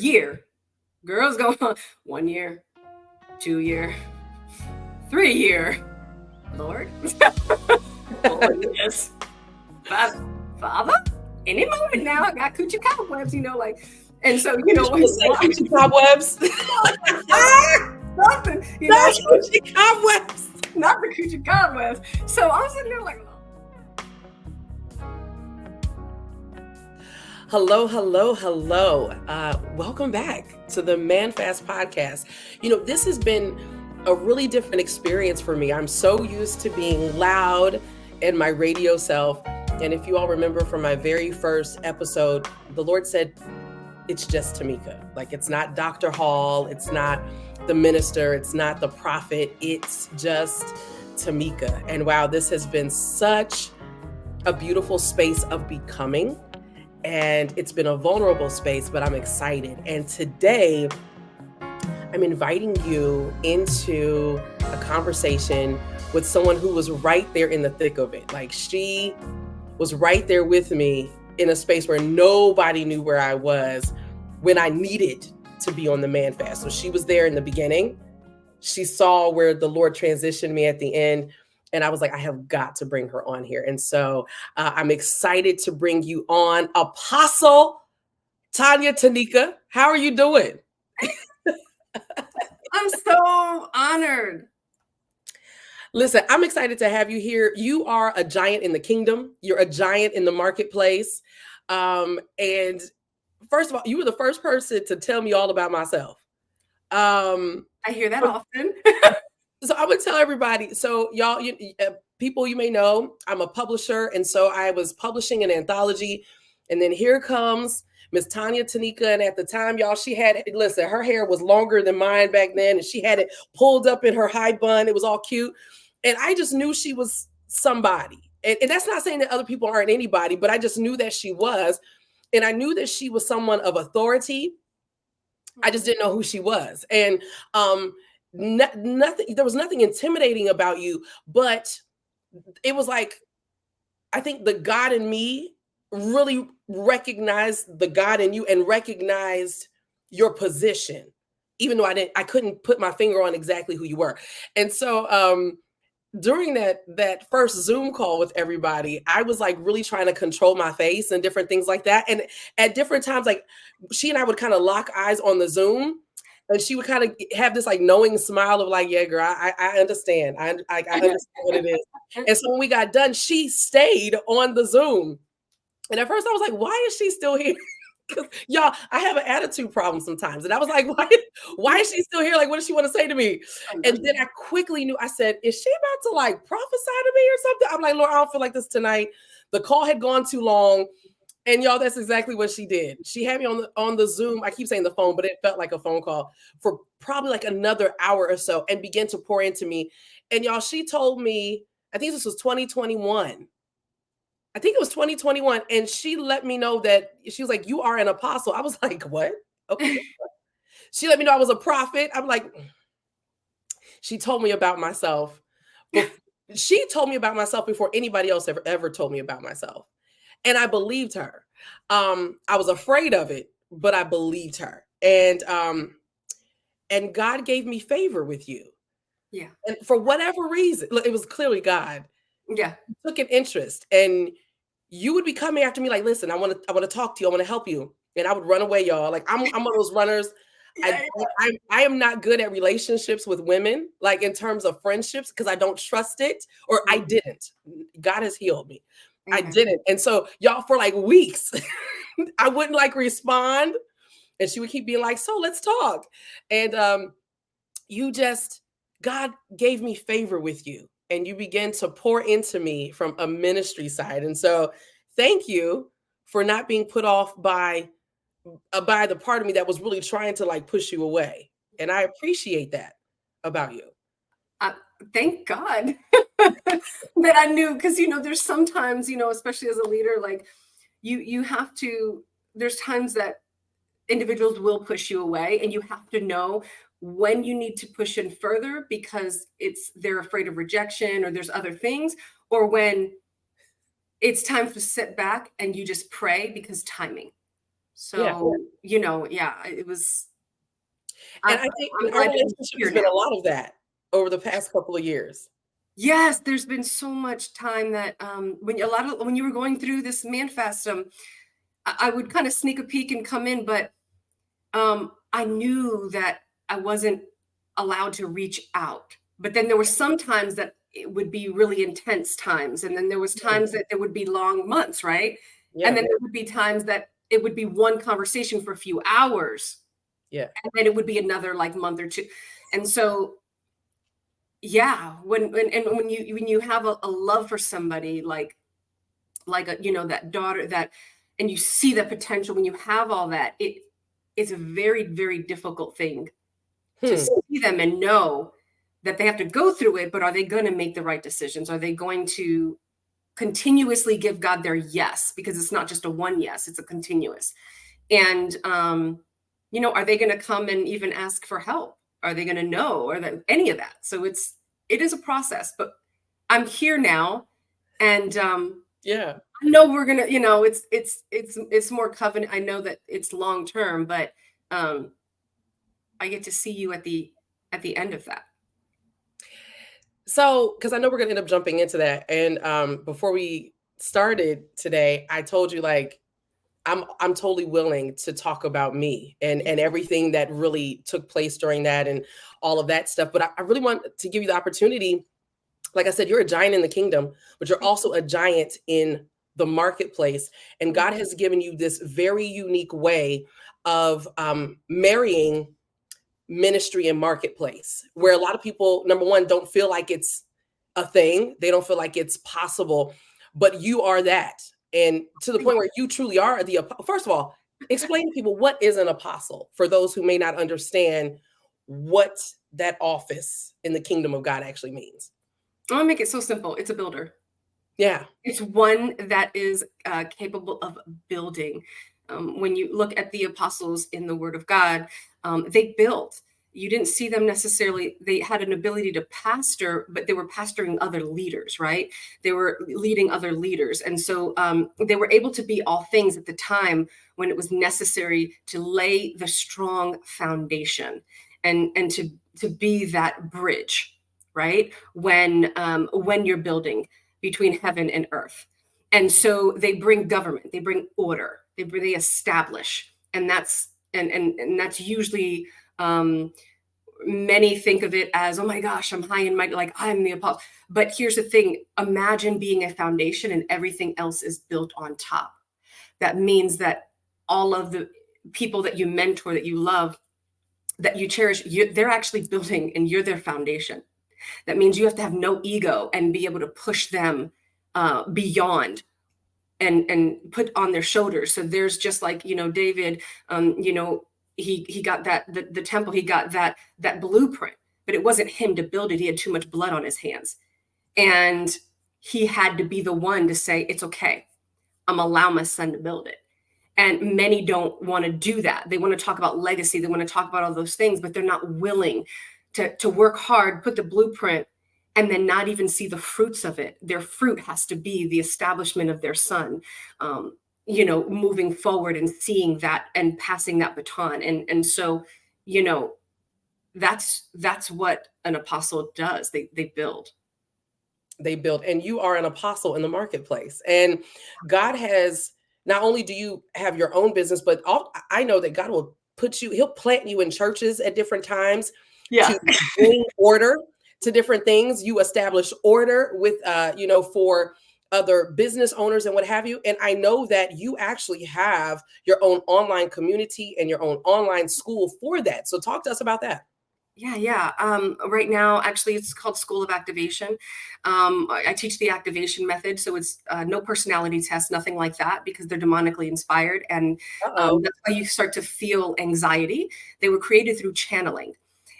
year. Girls go 1 year, 2 year, 3 year. Lord. Lord, yes. Father, any moment now, I got coochie cobwebs, and so, coochie cobwebs. Nothing, coochie cobwebs. Not the coochie cobwebs. So I'm sitting there like, Hello. Welcome back to the Man Fast podcast. This has been a really different experience for me. I'm so used to being loud in my radio self. And if you all remember from my very first episode, the Lord said, it's just Tamika. Like, it's not Dr. Hall. It's not the minister. It's not the prophet. It's just Tamika. And wow, this has been such a beautiful space of becoming. And it's been a vulnerable space, but I'm excited. And today, I'm inviting you into a conversation with someone who was right there in the thick of it. Like, she was right there with me in a space where nobody knew where I was when I needed to be on the Man Fast. So she was there in the beginning. She saw where the Lord transitioned me at the end. And I was like, I have got to bring her on here. And so I'm excited to bring you on Apostle Tanya Tenica. How are you doing? I'm so honored. Listen, I'm excited to have you here. You are a giant in the kingdom. You're a giant in the marketplace. And first of all, you were the first person to tell me all about myself. I hear that often. So I would tell everybody, so y'all, people you may know, I'm a publisher. And so I was publishing an anthology. And then here comes Miss Tanya Tenica. And at the time, y'all, her hair was longer than mine back then. And she had it pulled up in her high bun. It was all cute. And I just knew she was somebody. And that's not saying that other people aren't anybody, but I just knew that she was. And I knew that she was someone of authority. I just didn't know who she was. And nothing, there was nothing intimidating about you, but it was like, I think the God in me really recognized the God in you and recognized your position, even though I couldn't put my finger on exactly who you were. And so during that first Zoom call with everybody, I was like really trying to control my face and different things like that. And at different times, like, she and I would kind of lock eyes on the Zoom. And she would kind of have this like knowing smile of like, yeah, girl, I understand. I understand what it is. And so when we got done, she stayed on the Zoom. And at first I was like, why is she still here? Because y'all, I have an attitude problem sometimes. And I was like, why is she still here? Like, what does she want to say to me? And then I quickly knew, I said, is she about to like prophesy to me or something? I'm like, Lord, I don't feel like this tonight. The call had gone too long. And y'all, that's exactly what she did. She had me on the Zoom. I keep saying the phone, but it felt like a phone call for probably like another hour or so, and began to pour into me. And y'all, she told me, I think this was 2021. I think it was 2021. And she let me know that she was like, you are an apostle. I was like, what? Okay. She let me know I was a prophet. I'm like, she told me about myself. She told me about myself before anybody else ever told me about myself. And I believed her. I was afraid of it, but I believed her. And God gave me favor with you. Yeah. And for whatever reason, it was clearly God. Yeah. You took an interest, and you would be coming after me like, listen, I want to talk to you. I want to help you. And I would run away, y'all. Like, I'm one of those runners. I am not good at relationships with women, like in terms of friendships, because I don't trust it, or I didn't. God has healed me. I didn't. And so y'all, for like weeks, I wouldn't like respond. And she would keep being like, so let's talk. And God gave me favor with you. And you began to pour into me from a ministry side. And so thank you for not being put off by the part of me that was really trying to like push you away. And I appreciate that about you. Thank God that I knew, because, there's sometimes, especially as a leader, like you have to, there's times that individuals will push you away, and you have to know when you need to push in further because they're afraid of rejection or there's other things, or when it's time to sit back and you just pray because timing. Yeah. So, you know, yeah, it was, And I, I think I'm in our glad that he's relationship, here has been a now. lot of that over the past couple of years. Yes, there's been so much time that when you were going through this man fast, I would kind of sneak a peek and come in, but I knew that I wasn't allowed to reach out. But then there were some times that it would be really intense times, and then there was Mm, times that there would be long months, right? And yeah, then there would be times that it would be one conversation for a few hours, yeah. and then it would be another like month or two. And so yeah, when you have a love for somebody like a, you know, that daughter that, and you see the potential, when you have all that, it's a very, very difficult thing to Hmm. see them and know that they have to go through it, but are they going to make the right decisions? Are they going to continuously give God their yes? Because it's not just a one yes, it's a continuous. And you know, are they going to come and even ask for help? Are they going to know, or that any of that? So it is a process, but I'm here now, and Yeah. I know we're gonna, you know, it's more covenant. I know that it's long term, but um I get to see you at the end of that. So, because I know we're gonna end up jumping into that, and before we started today, I told you like I'm totally willing to talk about me and everything that really took place during that and all of that stuff. But I really want to give you the opportunity. Like I said, you're a giant in the kingdom, but you're also a giant in the marketplace. And God has given you this very unique way of marrying ministry and marketplace, where a lot of people, number one, don't feel like it's a thing. They don't feel like it's possible, but you are that. And to the point where you truly are first of all, explain to people what is an apostle for those who may not understand what that office in the kingdom of God actually means. I'll make it so simple. It's a builder. Yeah. It's one that is capable of building. When you look at the apostles in the Word of God, they built. You didn't see them necessarily, they had an ability to pastor, but they were pastoring other leaders, right? They were leading other leaders. And so they were able to be all things at the time when it was necessary to lay the strong foundation and to be that bridge, right? When you're building between heaven and earth. And so they bring government, they bring order, they establish. And that's usually many think of it as, oh my gosh, I'm high and mighty, like I'm the apostle. But here's the thing, imagine being a foundation and everything else is built on top. That means that all of the people that you mentor, that you love, that you cherish, they're actually building and you're their foundation. That means you have to have no ego and be able to push them beyond and put on their shoulders. So there's just like, you know, David, you know, he got that the temple, he got that blueprint, but it wasn't him to build it. He had too much blood on his hands, and he had to be the one to say, it's okay, I'm allow my son to build it. And many don't want to do that. They want to talk about legacy, they want to talk about all those things, but they're not willing to work hard, put the blueprint, and then not even see the fruits of it. Their fruit has to be the establishment of their son, you know, moving forward and seeing that and passing that baton. And so, you know, that's what an apostle does. They build. They build, and you are an apostle in the marketplace. And God has, not only do you have your own business, but I know that God will he'll plant you in churches at different times to Yeah. bring order to different things. You establish order with you know, for other business owners and what have you. And I know that you actually have your own online community and your own online school for that. So talk to us about that. Yeah. Right now, actually, it's called School of Activation. I teach the activation method, so it's no personality test, nothing like that, because they're demonically inspired, and Uh-oh. that's why you start to feel anxiety. They were created through channeling,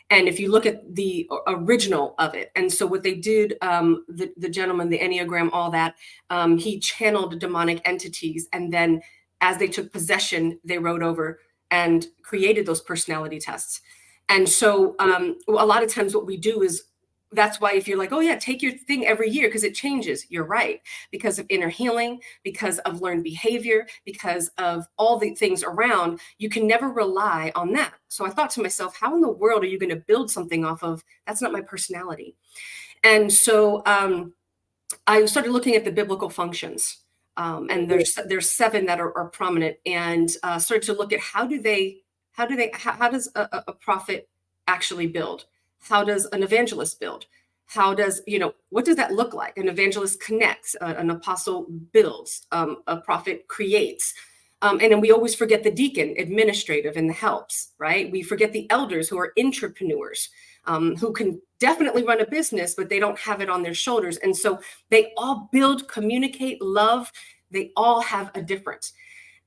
and if you look at the original of it, and so what they did, the gentleman, the Enneagram, all that, he channeled demonic entities, and then as they took possession, they wrote over and created those personality tests. And so a lot of times what we do is that's why if you're like, oh yeah, take your thing every year because it changes, you're right. Because of inner healing, because of learned behavior, because of all the things around, you can never rely on that. So I thought to myself, how in the world are you going to build something off of? That's not my personality. And so I started looking at the biblical functions. And there's 7 that are prominent, and started to look at how does a prophet actually build? How does an evangelist build? How does, what does that look like? An evangelist connects, an apostle builds, a prophet creates. And then we always forget the deacon, administrative, and the helps, right? We forget the elders who are entrepreneurs, who can definitely run a business, but they don't have it on their shoulders. And so they all build, communicate, love. They all have a difference.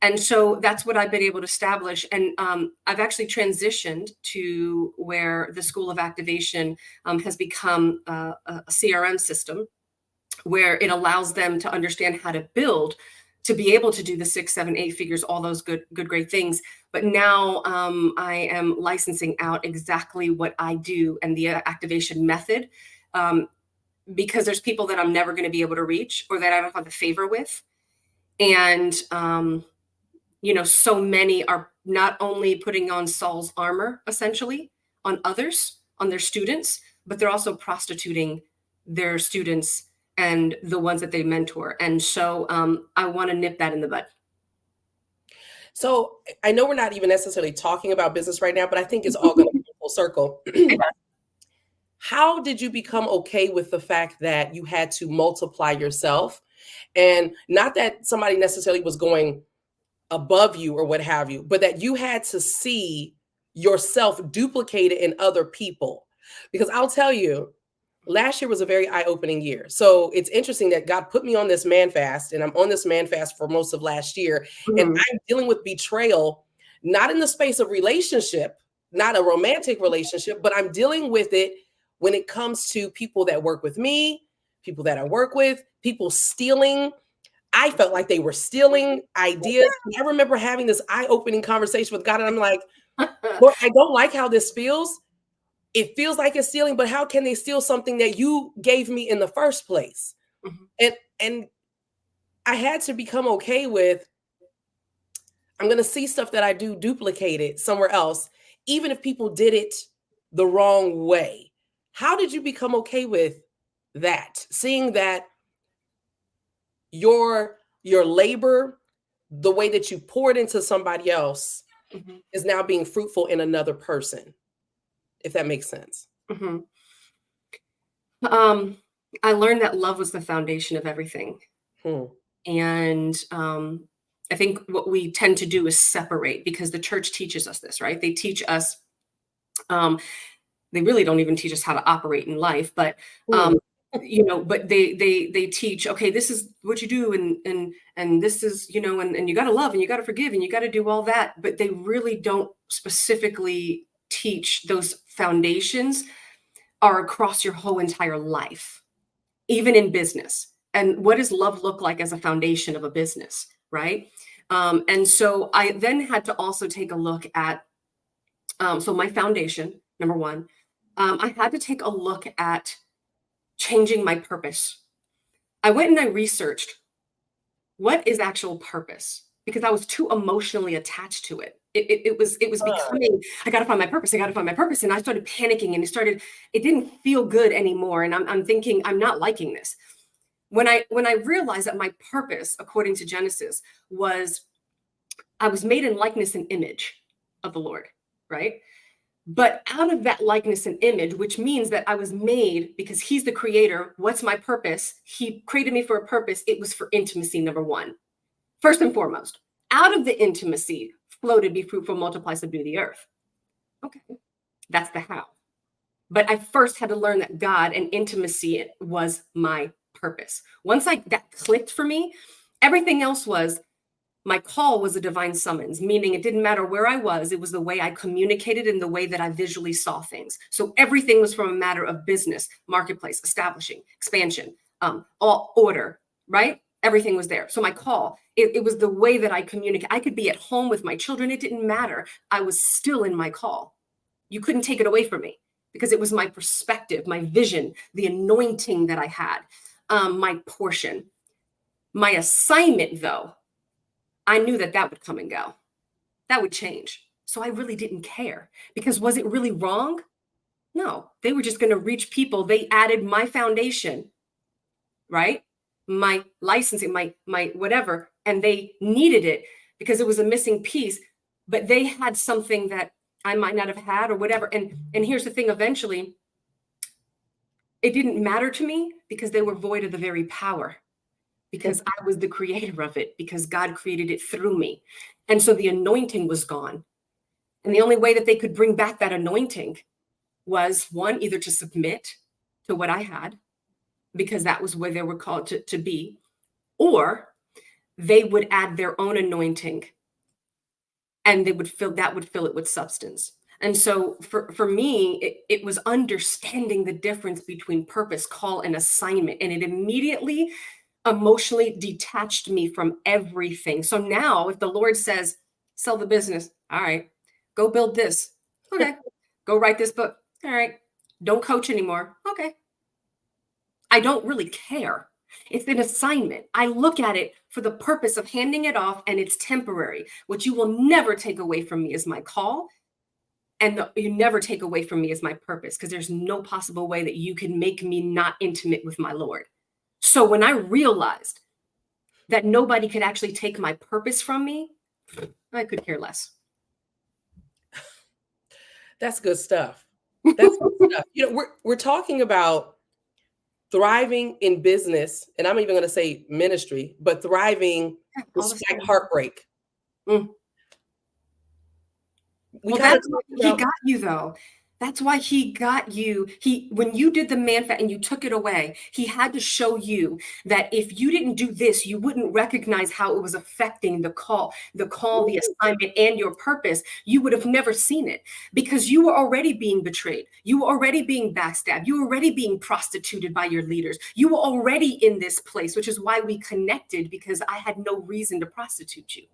And so that's what I've been able to establish. And I've actually transitioned to where the School of Activation has become a CRM system where it allows them to understand how to build, to be able to do the 6, 7, 8 figures, all those good, great things. But now I am licensing out exactly what I do and the activation method, because there's people that I'm never going to be able to reach or that I don't have the favor with. And so many are not only putting on Saul's armor, essentially, on others, on their students, but they're also prostituting their students and the ones that they mentor. And so I want to nip that in the bud. So I know we're not even necessarily talking about business right now, but I think it's all going to be full circle. How did you become okay with the fact that you had to multiply yourself? And not that somebody necessarily was going above you or what have you, but that you had to see yourself duplicated in other people. Because I'll tell you, last year was a very eye-opening year. So it's interesting that God put me on this man fast, and I'm on this man fast for most of last year. And I'm dealing with betrayal, not in the space of relationship, not a romantic relationship, but I'm dealing with it when it comes to people that work with me, people that I work with, people stealing. I felt like they were stealing ideas. And I remember having this eye-opening conversation with God, and I'm like, Lord, I don't like how this feels. It feels like it's stealing, but how can they steal something that you gave me in the first place? And I had to become okay with, I'm going to see stuff that I do duplicated somewhere else, even if people did it the wrong way. How did you become okay with that? Seeing that your labor, the way that you poured into somebody else, is now being fruitful in another person, if that makes sense. I learned that love was the foundation of everything. And I think what we tend to do is separate, because the church teaches us this, right? They teach us, they really don't even teach us how to operate in life, but but they teach, okay, this is what you do, and this is, and you got to love, and you got to forgive, and you got to do all that, but they really don't specifically teach those foundations are across your whole entire life, even in business. And what does love look like as a foundation of a business, right? And so I then had to also take a look at, so my foundation, number one, I had to take a look at changing my purpose. I went and I researched what is actual purpose, because I was too emotionally attached to it. It was becoming, I got to find my purpose. I got to find my purpose. And I started panicking, and it didn't feel good anymore. And I'm thinking, I'm not liking this. When I realized that my purpose, according to Genesis, was I was made in likeness and image of the Lord, right? But out of that likeness and image, which means that I was made because he's the creator. What's my purpose? He created me for a purpose. It was for intimacy, number one. First and foremost, out of the intimacy floated, be fruitful, multiply, subdue the earth. Okay, that's the how. But I first had to learn that God and intimacy was my purpose. Once that clicked for me, everything else was, my call was a divine summons, meaning it didn't matter where I was. It was the way I communicated and the way that I visually saw things. So everything was from a matter of business, marketplace, establishing, expansion, all order, right? Everything was there. So my call, it was the way that I communicate. I could be at home with my children. It didn't matter. I was still in my call. You couldn't take it away from me. because it was my perspective, my vision, the anointing that I had, my portion. My assignment, though, I knew that that would come and go. That would change. So I really didn't care, because was it really wrong? No, they were just going to reach people. They added my foundation, right? My licensing, my whatever, and they needed it because it was a missing piece, but they had something that I might not have had or whatever. And here's the thing, eventually it didn't matter to me because they were void of the very power, because I was the creator of it, because God created it through me. And so the anointing was gone. And the only way that they could bring back that anointing was, one, either to submit to what I had, because that was where they were called to be, or they would add their own anointing, and they would fill it with substance. And so for me, it was understanding the difference between purpose, call, and assignment. And it immediately emotionally detached me from everything. So now if the Lord says, sell the business, all right, go build this. Okay. Go write this book. All right. Don't coach anymore. Okay. I don't really care. It's an assignment. I look at it for the purpose of handing it off, and it's temporary. What you will never take away from me is my call, and you never take away from me is my purpose, because there's no possible way that you can make me not intimate with my Lord. So when I realized that nobody could actually take my purpose from me, I could care less. That's good stuff. That's good stuff. You know, we're talking about thriving in business, and I'm even going to say ministry, but thriving despite heartbreak. Well, that's why he got you, though. That's why he got you. When you did the man fat and you took it away, he had to show you that if you didn't do this, you wouldn't recognize how it was affecting the call, the assignment, and your purpose. You would have never seen it, because you were already being betrayed. You were already being backstabbed. You were already being prostituted by your leaders. You were already in this place, which is why we connected, because I had no reason to prostitute you.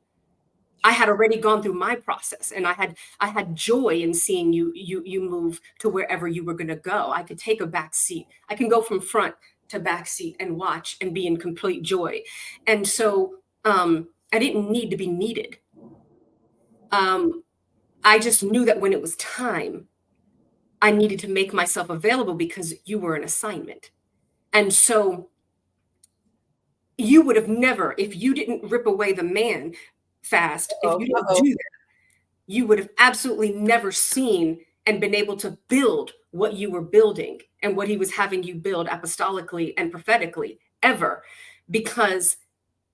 I had already gone through my process, and I had joy in seeing you move to wherever you were going to go. I could take a back seat. I can go from front to back seat and watch and be in complete joy. And so I didn't need to be needed. I just knew that when it was time, I needed to make myself available, because you were an assignment. And so you would have never, if you didn't rip away the man fast, if you didn't do that, you would have absolutely never seen and been able to build what you were building and what he was having you build apostolically and prophetically, ever, because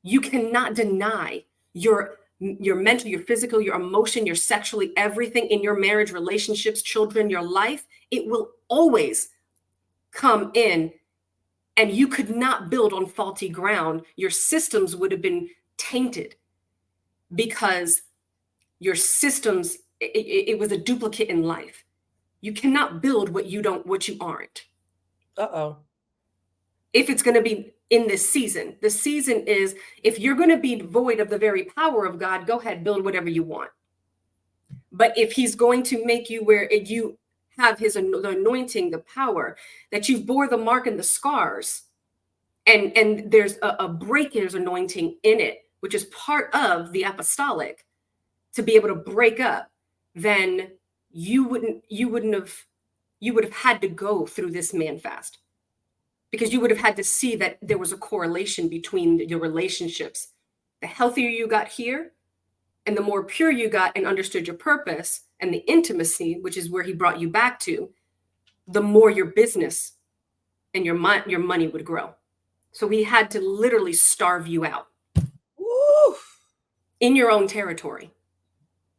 you cannot deny your mental, your physical, your emotion, your sexually, everything in your marriage, relationships, children, your life. It will always come in, and you could not build on faulty ground. Your systems would have been tainted, because your systems, it was a duplicate in life. You cannot build what you aren't. If it's going to be in this season, the season is, if you're going to be void of the very power of God, go ahead, build whatever you want. But if he's going to make you where you have the anointing, the power, that you bore the mark and the scars, and there's a breaker's anointing in it, which is part of the apostolic, to be able to break up, then you would have had to go through this man fast, because you would have had to see that there was a correlation between your relationships. The healthier you got here, and the more pure you got and understood your purpose and the intimacy, which is where he brought you back to, the more your business and your money would grow. So he had to literally starve you out. Woo! In your own territory,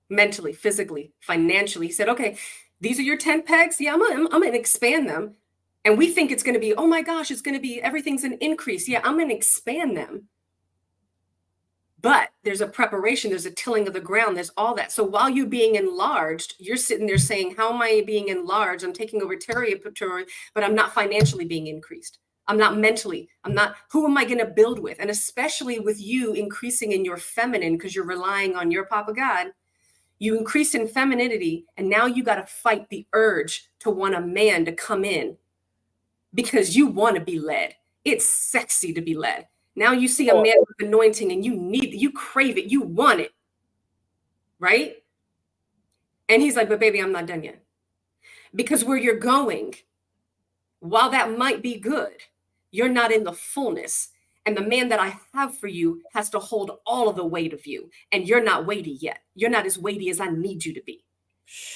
mentally, physically, financially. He said, okay, these are your 10 pegs. Yeah, I'm going to expand them. And we think it's going to be, oh my gosh, it's going to be, everything's an increase. Yeah, I'm going to expand them. But there's a preparation, there's a tilling of the ground, there's all that. So while you're being enlarged, you're sitting there saying, how am I being enlarged? I'm taking over territory, but I'm not financially being increased. I'm not mentally. Who am I going to build with? And especially with you increasing in your feminine, because you're relying on your Papa God, You increased in femininity, and now you got to fight the urge to want a man to come in because you want to be led. It's sexy to be led. Now you see a man with anointing and you crave it, you want it, right? And he's like, but baby, I'm not done yet. Because where you're going, while that might be good, you're not in the fullness. And the man that I have for you has to hold all of the weight of you. And you're not weighty yet. You're not as weighty as I need you to be.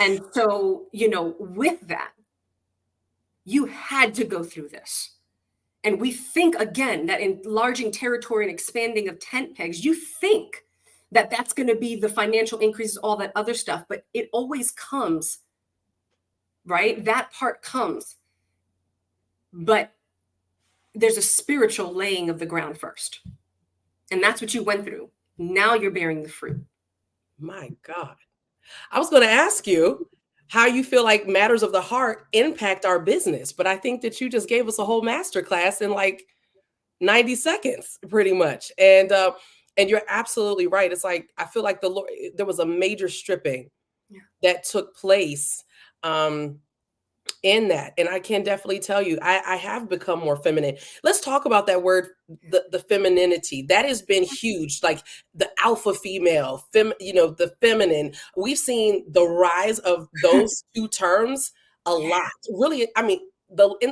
And so, with that, you had to go through this. And we think, again, that enlarging territory and expanding of tent pegs, you think that that's going to be the financial increases, all that other stuff, but it always comes, right? That part comes. But there's a spiritual laying of the ground first. And that's what you went through. Now you're bearing the fruit. My God. I was going to ask you how you feel like matters of the heart impact our business, but I think that you just gave us a whole masterclass in like 90 seconds, pretty much. And you're absolutely right. It's like, I feel like the Lord, there was a major stripping that took place in that. And I can definitely tell you, I have become more feminine. Let's talk about that word, the femininity. That has been huge. Like the alpha female, the feminine. We've seen the rise of those two terms a lot. Really, I mean,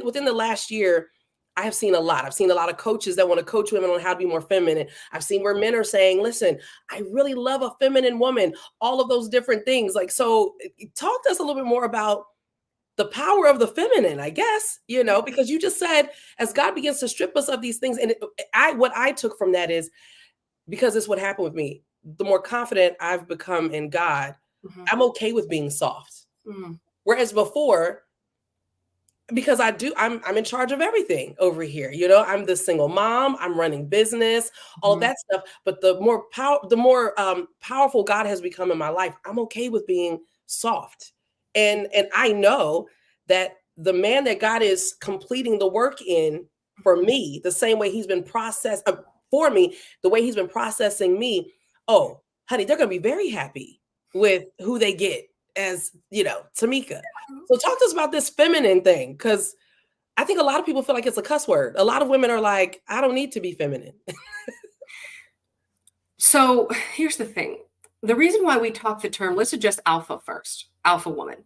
within the last year, I have seen a lot. I've seen a lot of coaches that want to coach women on how to be more feminine. I've seen where men are saying, listen, I really love a feminine woman, all of those different things. Like, so talk to us a little bit more about the power of the feminine, I guess, because you just said, as God begins to strip us of these things, and what I took from that is, because it's what happened with me, the more confident I've become in God, I'm okay with being soft. Whereas before, because I'm in charge of everything over here. I'm the single mom, I'm running business, all of that stuff. But the more powerful God has become in my life, I'm okay with being soft. And I know that the man that God is completing the work in for me, the same way he's been processed for me, the way he's been processing me, oh, honey, they're going to be very happy with who they get as, Tamika. So talk to us about this feminine thing, because I think a lot of people feel like it's a cuss word. A lot of women are like, I don't need to be feminine. So here's the thing. The reason why we talk the term, let's address alpha first, alpha woman.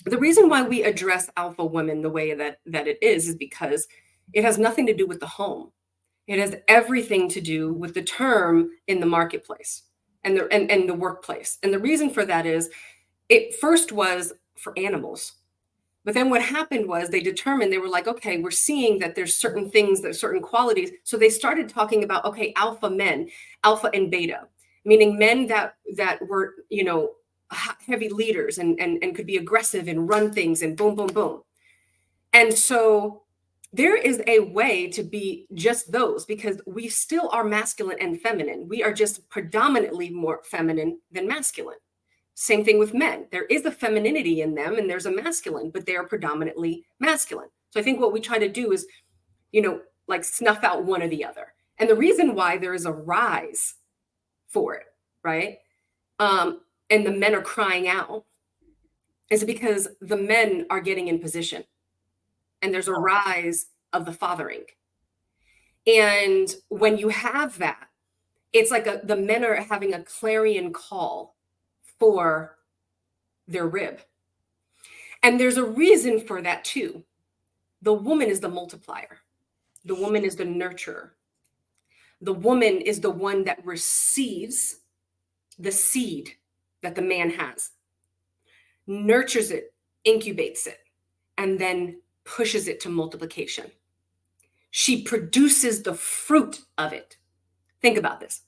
The reason why we address alpha women the way that it is because it has nothing to do with the home. It has everything to do with the term in the marketplace and the workplace. And the reason for that is it first was for animals. But then what happened was they were like, okay, we're seeing that there's certain things, there's certain qualities. So they started talking about, okay, alpha men, alpha and beta, meaning men that were, heavy leaders and could be aggressive and run things and boom, boom, boom. And so there is a way to be just those, because we still are masculine and feminine. We are just predominantly more feminine than masculine. Same thing with men. There is a femininity in them and there's a masculine, but they are predominantly masculine. So I think what we try to do is, like snuff out one or the other. And the reason why there is a rise for it, right? And the men are crying out is because the men are getting in position and there's a rise of the fathering. And when you have that, it's like the men are having a clarion call for their rib. And there's a reason for that too. The woman is the multiplier. The woman is the nurturer. The woman is the one that receives the seed that the man has, nurtures it, incubates it, and then pushes it to multiplication. She produces the fruit of it. Think about this.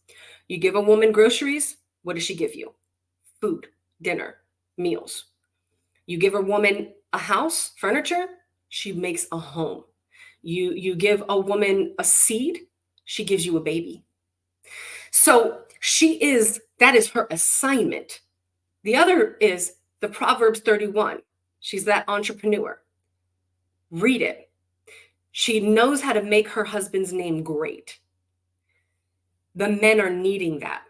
You give a woman groceries, what does she give you? Food, dinner, meals. You give a woman a house, furniture, she makes a home. You give a woman a seed, she gives you a baby. So that is her assignment. The other is the Proverbs 31. She's that entrepreneur. Read it. She knows how to make her husband's name great. The men are needing that.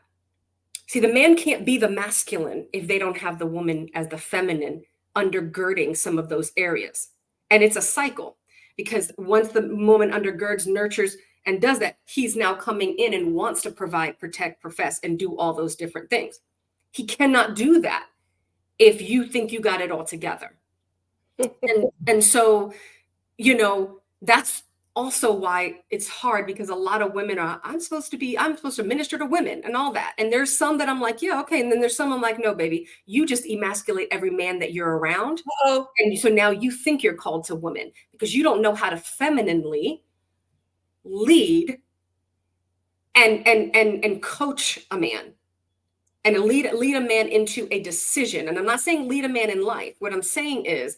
See, the man can't be the masculine if they don't have the woman as the feminine undergirding some of those areas. And it's a cycle, because once the woman undergirds, nurtures, and does that, he's now coming in and wants to provide, protect, profess, and do all those different things. He cannot do that if you think you got it all together. And so, that's also why it's hard, because a lot of women are, I'm supposed to minister to women and all that. And there's some that I'm like, yeah, okay. And then there's some I'm like, no, baby, you just emasculate every man that you're around. Uh-oh. And so now you think you're called to women because you don't know how to femininely lead and coach a man and lead a man into a decision. And I'm not saying lead a man in life. What I'm saying is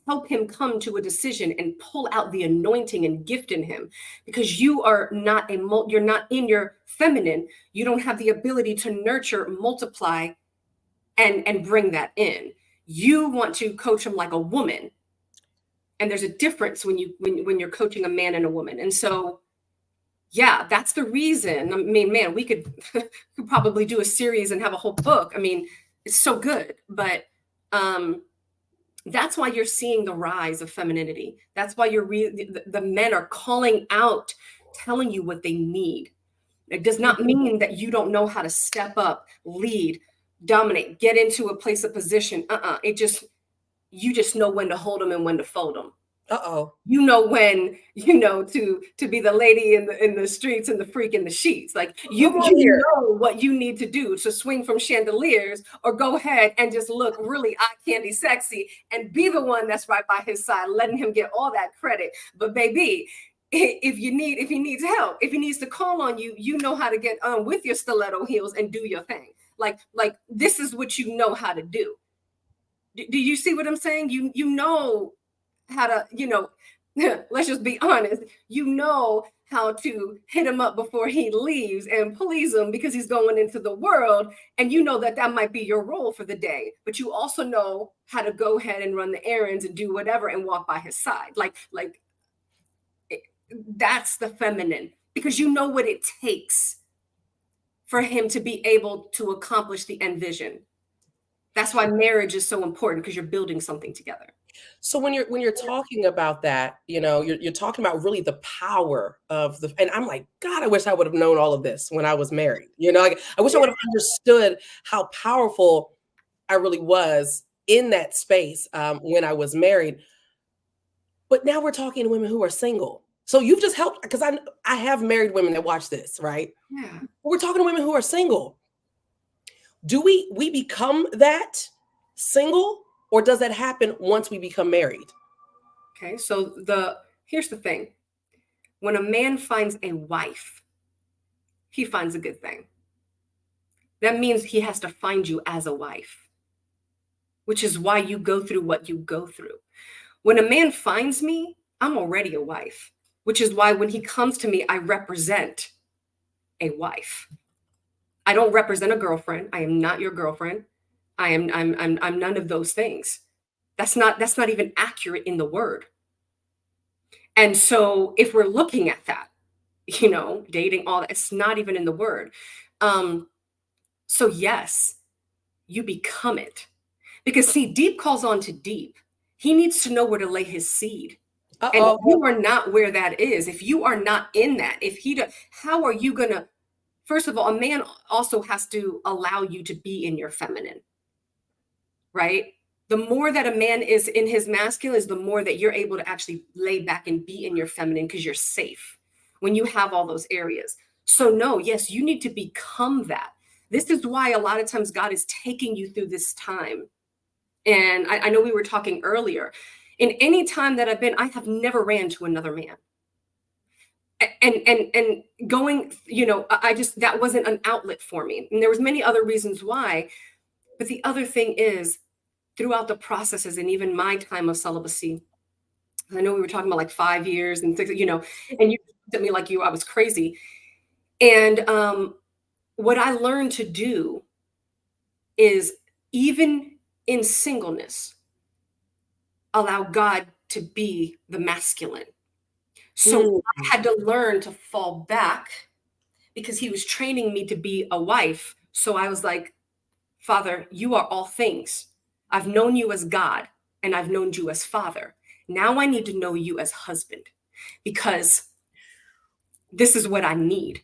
help him come to a decision and pull out the anointing and gift in him, because you are not you're not in your feminine. You don't have the ability to nurture, multiply, and bring that in. You want to coach him like a woman. And there's a difference when you're coaching a man and a woman. And so, yeah, that's the reason. I mean, man, we could probably do a series and have a whole book. I mean, it's so good. But that's why you're seeing the rise of femininity. That's why the men are calling out, telling you what they need. It does not mean that you don't know how to step up, lead, dominate, get into a place of position. You just know when to hold them and when to fold them. Uh-oh. You know when, to be the lady in the streets and the freak in the sheets. Like you know what you need to do to swing from chandeliers, or go ahead and just look really eye candy sexy and be the one that's right by his side, letting him get all that credit. But baby, if he needs help, if he needs to call on you, you know how to get on with your stiletto heels and do your thing. Like this is what you know how to do. Do you see what I'm saying? You know how to, let's just be honest, how to hit him up before he leaves and please him, because he's going into the world, and that might be your role for the day, but you also know how to go ahead and run the errands and do whatever and walk by his side. That's the feminine, because you know what it takes for him to be able to accomplish the end vision. That's why marriage is so important, because you're building something together. So when you're talking about that, you're talking about really the power of and I'm like, God, I wish I would have known all of this when I was married. I wish I would have understood how powerful I really was in that space when I was married. But now we're talking to women who are single. So you've just helped, because I have married women that watch this, right? Yeah. We're talking to women who are single. Do we become that single? Or does that happen once we become married? Okay, so here's the thing. When a man finds a wife, he finds a good thing. That means he has to find you as a wife, which is why you go through what you go through. When a man finds me, I'm already a wife, which is why when he comes to me, I represent a wife. I don't represent a girlfriend. I am not your girlfriend. I'm none of those things. That's not even accurate in the word. And so if we're looking at that, dating, all that, it's not even in the word. So yes, you become it, because see, deep calls on to deep. He needs to know where to lay his seed. Uh-oh. And if you are not where that is, if you are not in that, how are you gonna? First of all, a man also has to allow you to be in your feminine. Right? The more that a man is in his masculine is the more that you're able to actually lay back and be in your feminine, because you're safe when you have all those areas. So no, yes, you need to become that. This is why a lot of times God is taking you through this time. And I know we were talking earlier. In any time that I've been, I have never ran to another man. And going, that wasn't an outlet for me. And there was many other reasons why. But the other thing is, throughout the processes and even my time of celibacy, I know we were talking about like 5 years and things, and you looked at me like I was crazy. And what I learned to do is, even in singleness, allow God to be the masculine. So I had to learn to fall back, because he was training me to be a wife, So I was like, Father, you are all things. I've known you as God and I've known you as Father. Now I need to know you as husband because this is what I need.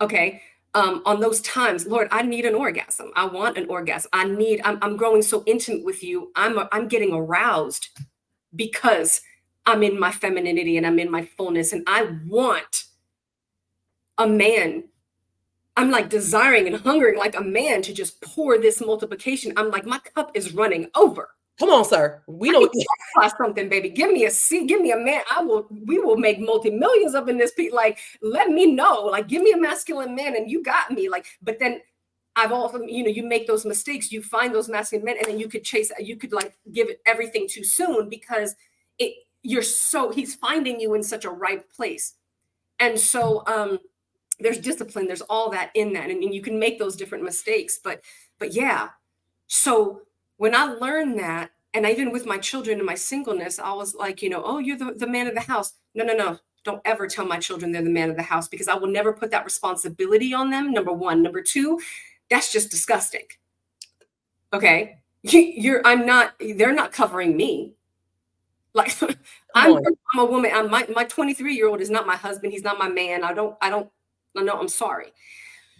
Okay. On those times, Lord, I need an orgasm. I want an orgasm. I'm growing so intimate with you. I'm getting aroused because I'm in my femininity and I'm in my fullness and I want a man. I'm like desiring and hungering like a man to just pour this multiplication. I'm like, my cup is running over. Come on, sir. We know Something, baby. Give me a seat. Give me a man. We will make multi-millions up in this. Like, let me know. Like, give me a masculine man and you got me. Like, but then I've also, you make those mistakes. You find those masculine men and then you could like give it everything too soon because he's finding you in such a ripe place. And so, there's discipline, there's all that in that. And you can make those different mistakes, but yeah. So when I learned that, and even with my children and my singleness, I was like, oh, you're the man of the house. No. Don't ever tell my children they're the man of the house because I will never put that responsibility on them. Number one. Number two, that's just disgusting. Okay. They're not covering me. Like I'm a woman. My 23-year-old is not my husband. He's not my man. No, I'm sorry.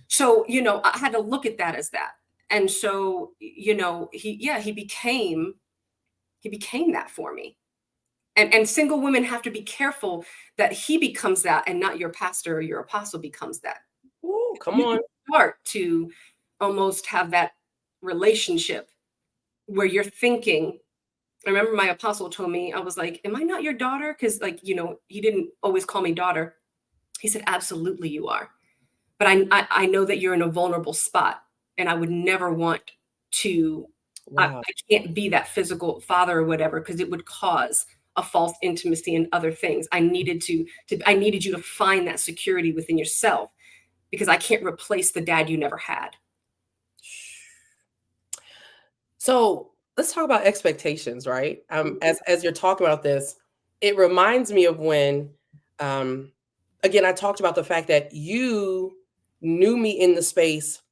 So, I had to look at that as that. And so, he became that for me. And single women have to be careful that he becomes that and not your pastor or your apostle becomes that. Ooh, come on. Start to almost have that relationship where you're thinking. I remember my apostle told me, I was like, am I not your daughter? Because he didn't always call me daughter. He said, absolutely you are. But I know that you're in a vulnerable spot and I would never want to, wow. I can't be that physical father or whatever, because it would cause a false intimacy and other things. I needed you to find that security within yourself because I can't replace the dad you never had. So let's talk about expectations, right? As you're talking about this, it reminds me of when, again, I talked about the fact that you knew me in the space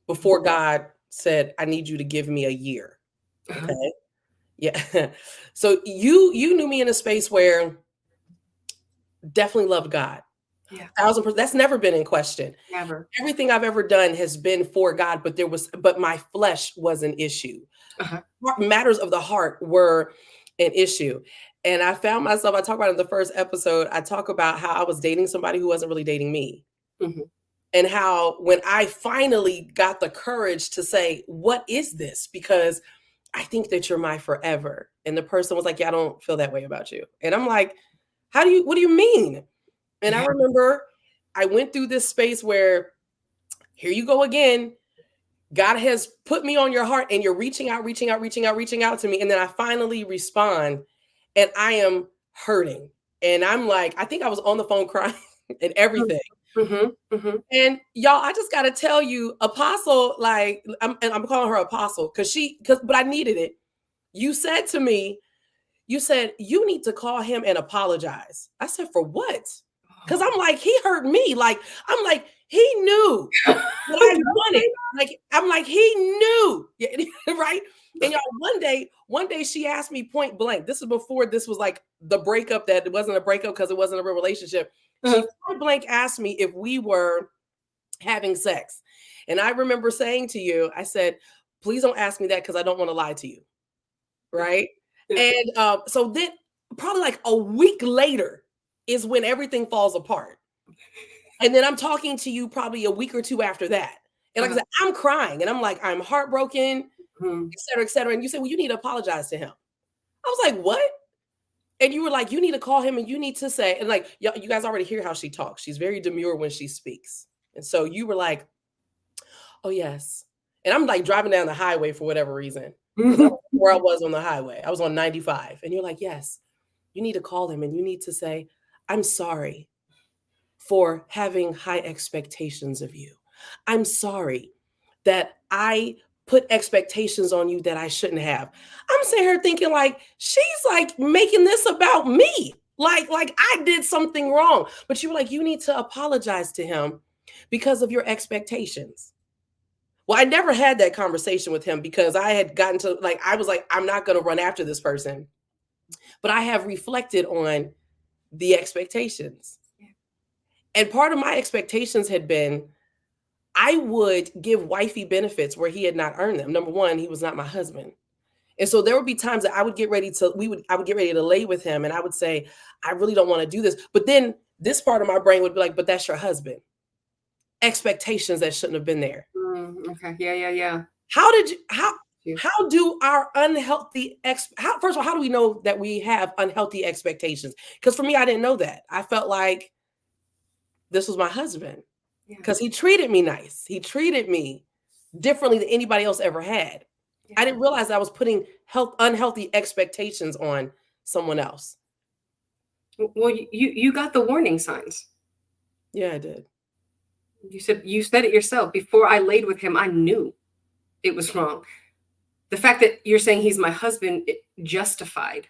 before God said, I need you to give me a year. Okay. Yeah. So you knew me in a space where definitely loved God. Yeah. 1000%. That's never been in question. Never. Everything I've ever done has been for God, but my flesh was an issue. Matters of the heart were an issue. And I found myself, I talk about in the first episode, I talk about how I was dating somebody who wasn't really dating me. Mm-hmm. And how when I finally got the courage to say, what is this? Because I think that you're my forever. And the person was like, yeah, I don't feel that way about you. And I'm like, what do you mean? And I remember I went through this space where here you go again. God has put me on your heart and you're reaching out to me. And then I finally respond and I am hurting. And I'm like, I think I was on the phone crying and everything. And y'all, I just got to tell you, Apostle, like, I'm calling her Apostle but I needed it. You said to me, you need to call him and apologize. I said, for what? Because I'm like, he hurt me. Like, I'm like, he knew what I wanted. Like, I'm like, he knew, right? And y'all, one day she asked me point blank. This is before this was like the breakup that it wasn't a breakup because it wasn't a real relationship. She point blank asked me if we were having sex. And I remember saying to you, I said, please don't ask me that because I don't want to lie to you. Right? And so then probably like a week later is when everything falls apart. And then I'm talking to you probably a week or two after that. And like I said, I'm crying and I'm like, I'm heartbroken, et cetera, et cetera. And you said, well, you need to apologize to him. I was like, what? And you were like, you need to call him and you need to say, and like, you guys already hear how she talks. She's very demure when she speaks. And so you were like, oh, yes. And I'm like driving down the highway for whatever reason. Where I was on the highway. I was on 95. And you're like, yes, you need to call him and you need to say, I'm sorry for having high expectations of you. I'm sorry that I put expectations on you that I shouldn't have. I'm sitting here thinking like, she's like making this about me. Like I did something wrong. But you were like, you need to apologize to him because of your expectations. Well, I never had that conversation with him because I had gotten to like, I was like, I'm not going to run after this person. But I have reflected on the expectations. And part of my expectations had been I would give wifey benefits where he had not earned them. Number one, he was not my husband. And so there would be times that I would get ready to, I would get ready to lay with him and I would say, I really don't want to do this. But then this part of my brain would be like, but that's your husband. Expectations that shouldn't have been there. Okay. Yeah. How did you, how do our unhealthy, first of all, how do we know that we have unhealthy expectations? Because for me, I didn't know that. I felt like this was my husband because he treated me nice. He treated me differently than anybody else ever had. I didn't realize I was putting unhealthy expectations on someone else. Well, you got the warning signs. Yeah, I did. You said it yourself. Before I laid with him, I knew it was wrong. The fact that you're saying he's my husband, it justified.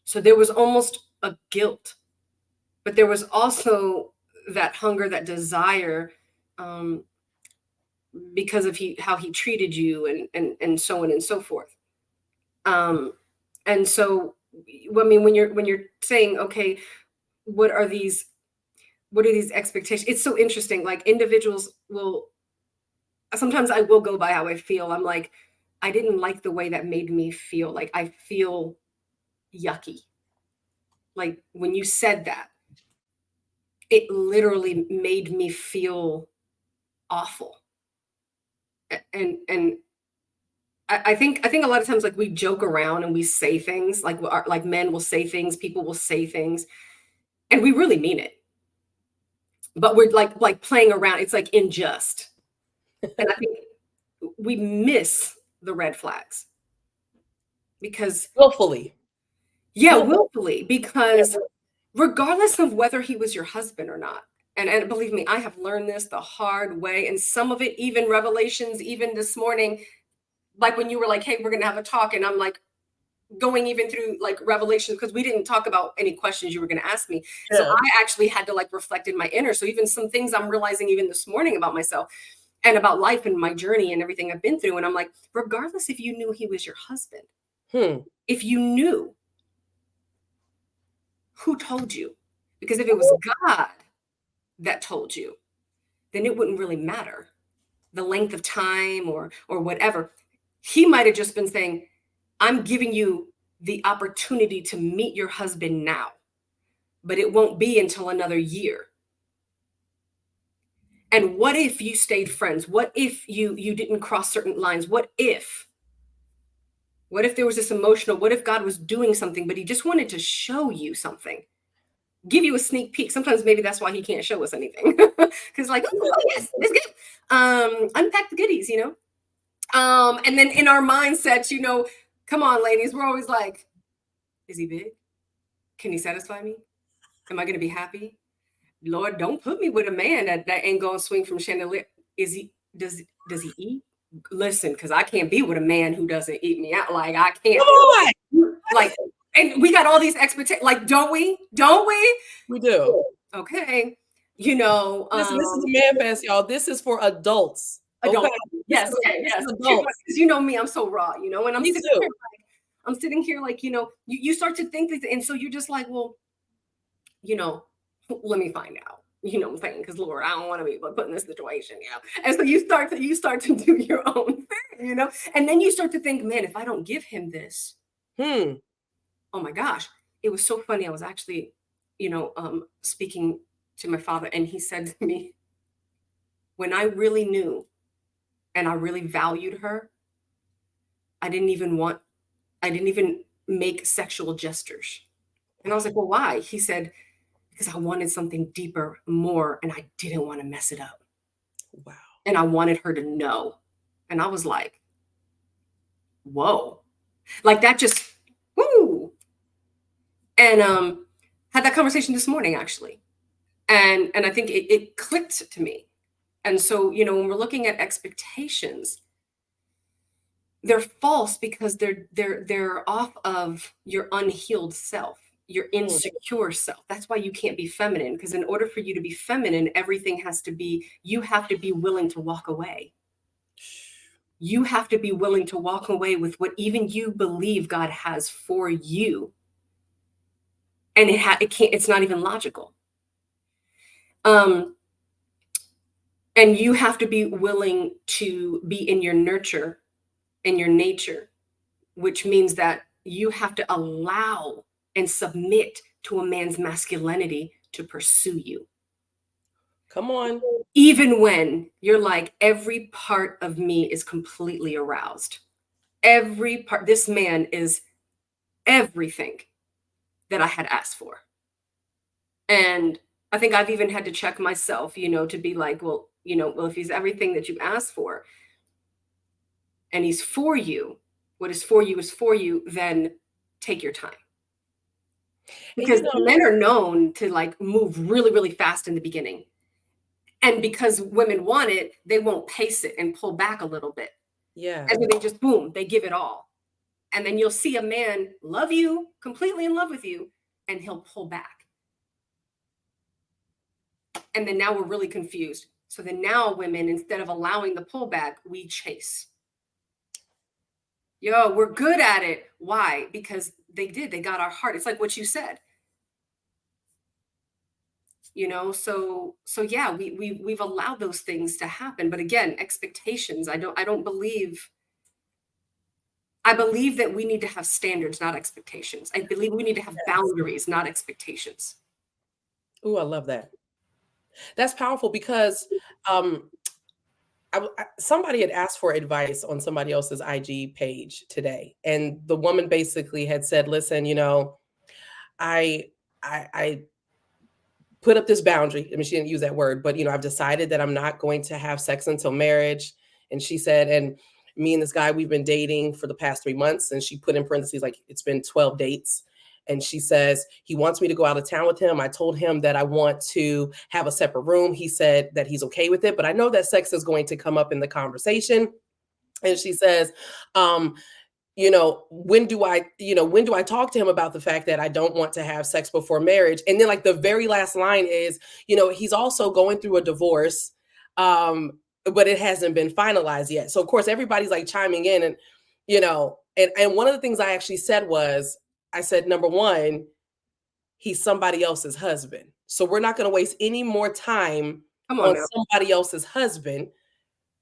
So there was almost a guilt, but there was also that hunger, that desire, because of how he treated you and so on and so forth. And so, I mean, when you're saying, okay, what are these expectations? It's so interesting. Like individuals will, sometimes I will go by how I feel. I'm like, I didn't like the way that made me feel. Like I feel yucky. Like when you said that, it literally made me feel awful. And I think a lot of times, like we joke around and we say things like men will say things, people will say things, and we really mean it. But we're like playing around. It's like unjust. And I think we miss the red flags because willfully. Willfully, because regardless of whether he was your husband or not, and believe me, I have learned this the hard way, and some of it, even revelations, even this morning, like when you were like, hey, we're gonna have a talk, and I'm like going even through like revelations because we didn't talk about any questions you were going to ask me. So I actually had to like reflect in my inner. So even some things I'm realizing even this morning about myself and about life and my journey and everything I've been through. And I'm like, regardless if you knew he was your husband, if you knew, who told you? Because if it was God that told you, then it wouldn't really matter the length of time or whatever. He might have just been saying, I'm giving you the opportunity to meet your husband now, but it won't be until another year. And what if you stayed friends? What if you didn't cross certain lines? What if there was this emotional, what if God was doing something, but he just wanted to show you something, give you a sneak peek. Sometimes maybe that's why he can't show us anything. Because like, oh yes, it's good. Unpack the goodies, and then in our mindsets, come on, ladies, we're always like, is he big? Can he satisfy me? Am I going to be happy? Lord, don't put me with a man that ain't going to swing from chandelier. Does he eat? Listen, because I can't be with a man who doesn't eat me out. Like I can't. Come on. Like, and we got all these expectations. Like, don't we? We do. Okay. Listen, this is a man fest, y'all. This is for adults. Adults. Okay? Yes. Because you know me, I'm so raw, and I'm sitting here like, you start to think that, and so you're just like, well, let me find out. You know what I'm saying? Because Lord, I don't want to be put in this situation, And so you start to do your own thing, and then you start to think, man, if I don't give him this, oh my gosh, it was so funny. I was actually, speaking to my father, and he said to me, when I really knew and I really valued her, I didn't even make sexual gestures. And I was like, well, why? He said, because I wanted something deeper, more, and I didn't want to mess it up. Wow. And I wanted her to know. And I was like, whoa. Like that just, woo. And had that conversation this morning, actually. And I think it clicked to me. And so, when we're looking at expectations, they're false because they're off of your unhealed self, your insecure self. That's why you can't be feminine, because in order for you to be feminine, you have to be willing to walk away. you have to be willing to walk away with what even you believe God has for you. And it can't, it's not even logical. And you have to be willing to be in your nurture and your nature, which means that you have to allow and submit to a man's masculinity to pursue you. Come on. Even when you're like, every part of me is completely aroused. Every part, this man is everything that I had asked for. And I think I've even had to check myself, to be like, well, if he's everything that you asked for and he's for you, what is for you, then take your time. Because men are known to like move really, really fast in the beginning. And because women want it, they won't pace it and pull back a little bit. Yeah. And then they just, boom, they give it all. And then you'll see a man love you, completely in love with you, and he'll pull back. And then now we're really confused. So then now women, instead of allowing the pullback, we chase. Yo, we're good at it. Why? Because they got our heart. It's like what you said. So yeah, we've allowed those things to happen. But again, expectations. I believe that we need to have standards, not expectations. I believe we need to have boundaries, not expectations. Ooh, I love that. That's powerful because somebody had asked for advice on somebody else's IG page today, and the woman basically had said, "Listen, I put up this boundary." I mean, she didn't use that word, but I've decided that I'm not going to have sex until marriage. And she said, and me and this guy, we've been dating for the past 3 months. And she put in parentheses, like, it's been 12 dates. And she says, he wants me to go out of town with him. I told him that I want to have a separate room. He said that he's okay with it, but I know that sex is going to come up in the conversation. And she says, when do I talk to him about the fact that I don't want to have sex before marriage? And then like the very last line is, he's also going through a divorce, but it hasn't been finalized yet. So of course everybody's like chiming in, and and one of the things I actually said was, I said, number one, he's somebody else's husband. So we're not going to waste any more time on somebody else's husband.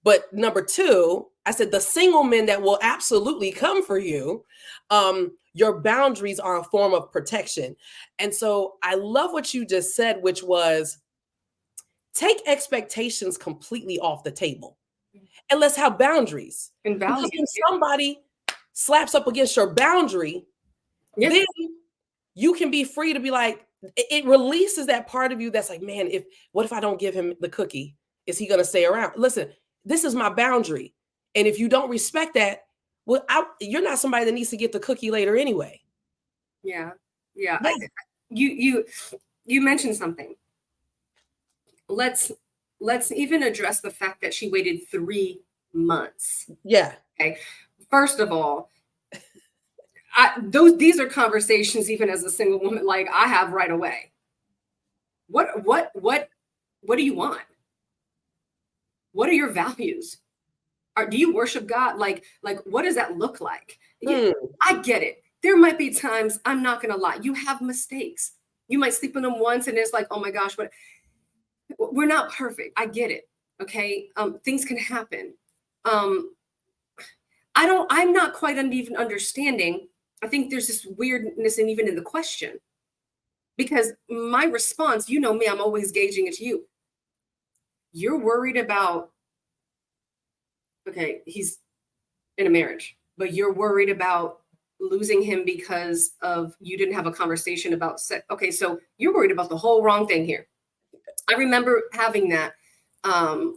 But number two, I said, the single men that will absolutely come for you, your boundaries are a form of protection. And so I love what you just said, which was, take expectations completely off the table and let's have boundaries. And values. Because when somebody slaps up against your boundary, then you can be free to be like, it releases that part of you that's like, man, what if I don't give him the cookie? Is he going to stay around? Listen, this is my boundary. And if you don't respect that, well, you're not somebody that needs to get the cookie later anyway. Yeah. You mentioned something. Let's even address the fact that she waited 3 months. Yeah. Okay. First of all, these are conversations, even as a single woman, like I have right away. What do you want? What are your values? Do you worship God? Like what does that look like? I get it. There might be times, I'm not going to lie, you have mistakes. You might sleep with them once and it's like, oh my gosh, we're not perfect. I get it. Okay. Things can happen. I'm not quite even understanding. I think there's this weirdness and even in the question, because my response, me, I'm always gauging it to you. You're worried about, okay, he's in a marriage, but you're worried about losing him because of you didn't have a conversation about sex. Okay, so you're worried about the whole wrong thing here. I remember having that, and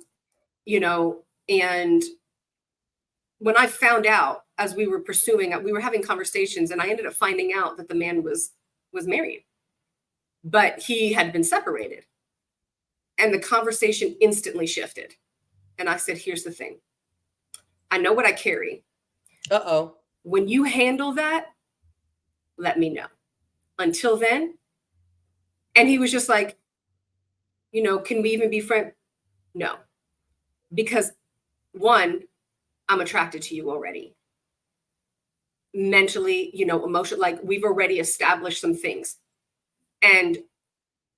when I found out, as we were pursuing, we were having conversations, and I ended up finding out that the man was married, but he had been separated. And the conversation instantly shifted. And I said, here's the thing. I know what I carry. Uh-oh. When you handle that, let me know. Until then. And he was just like, can we even be friends? No. Because one, I'm attracted to you already. Mentally, emotionally, like we've already established some things. And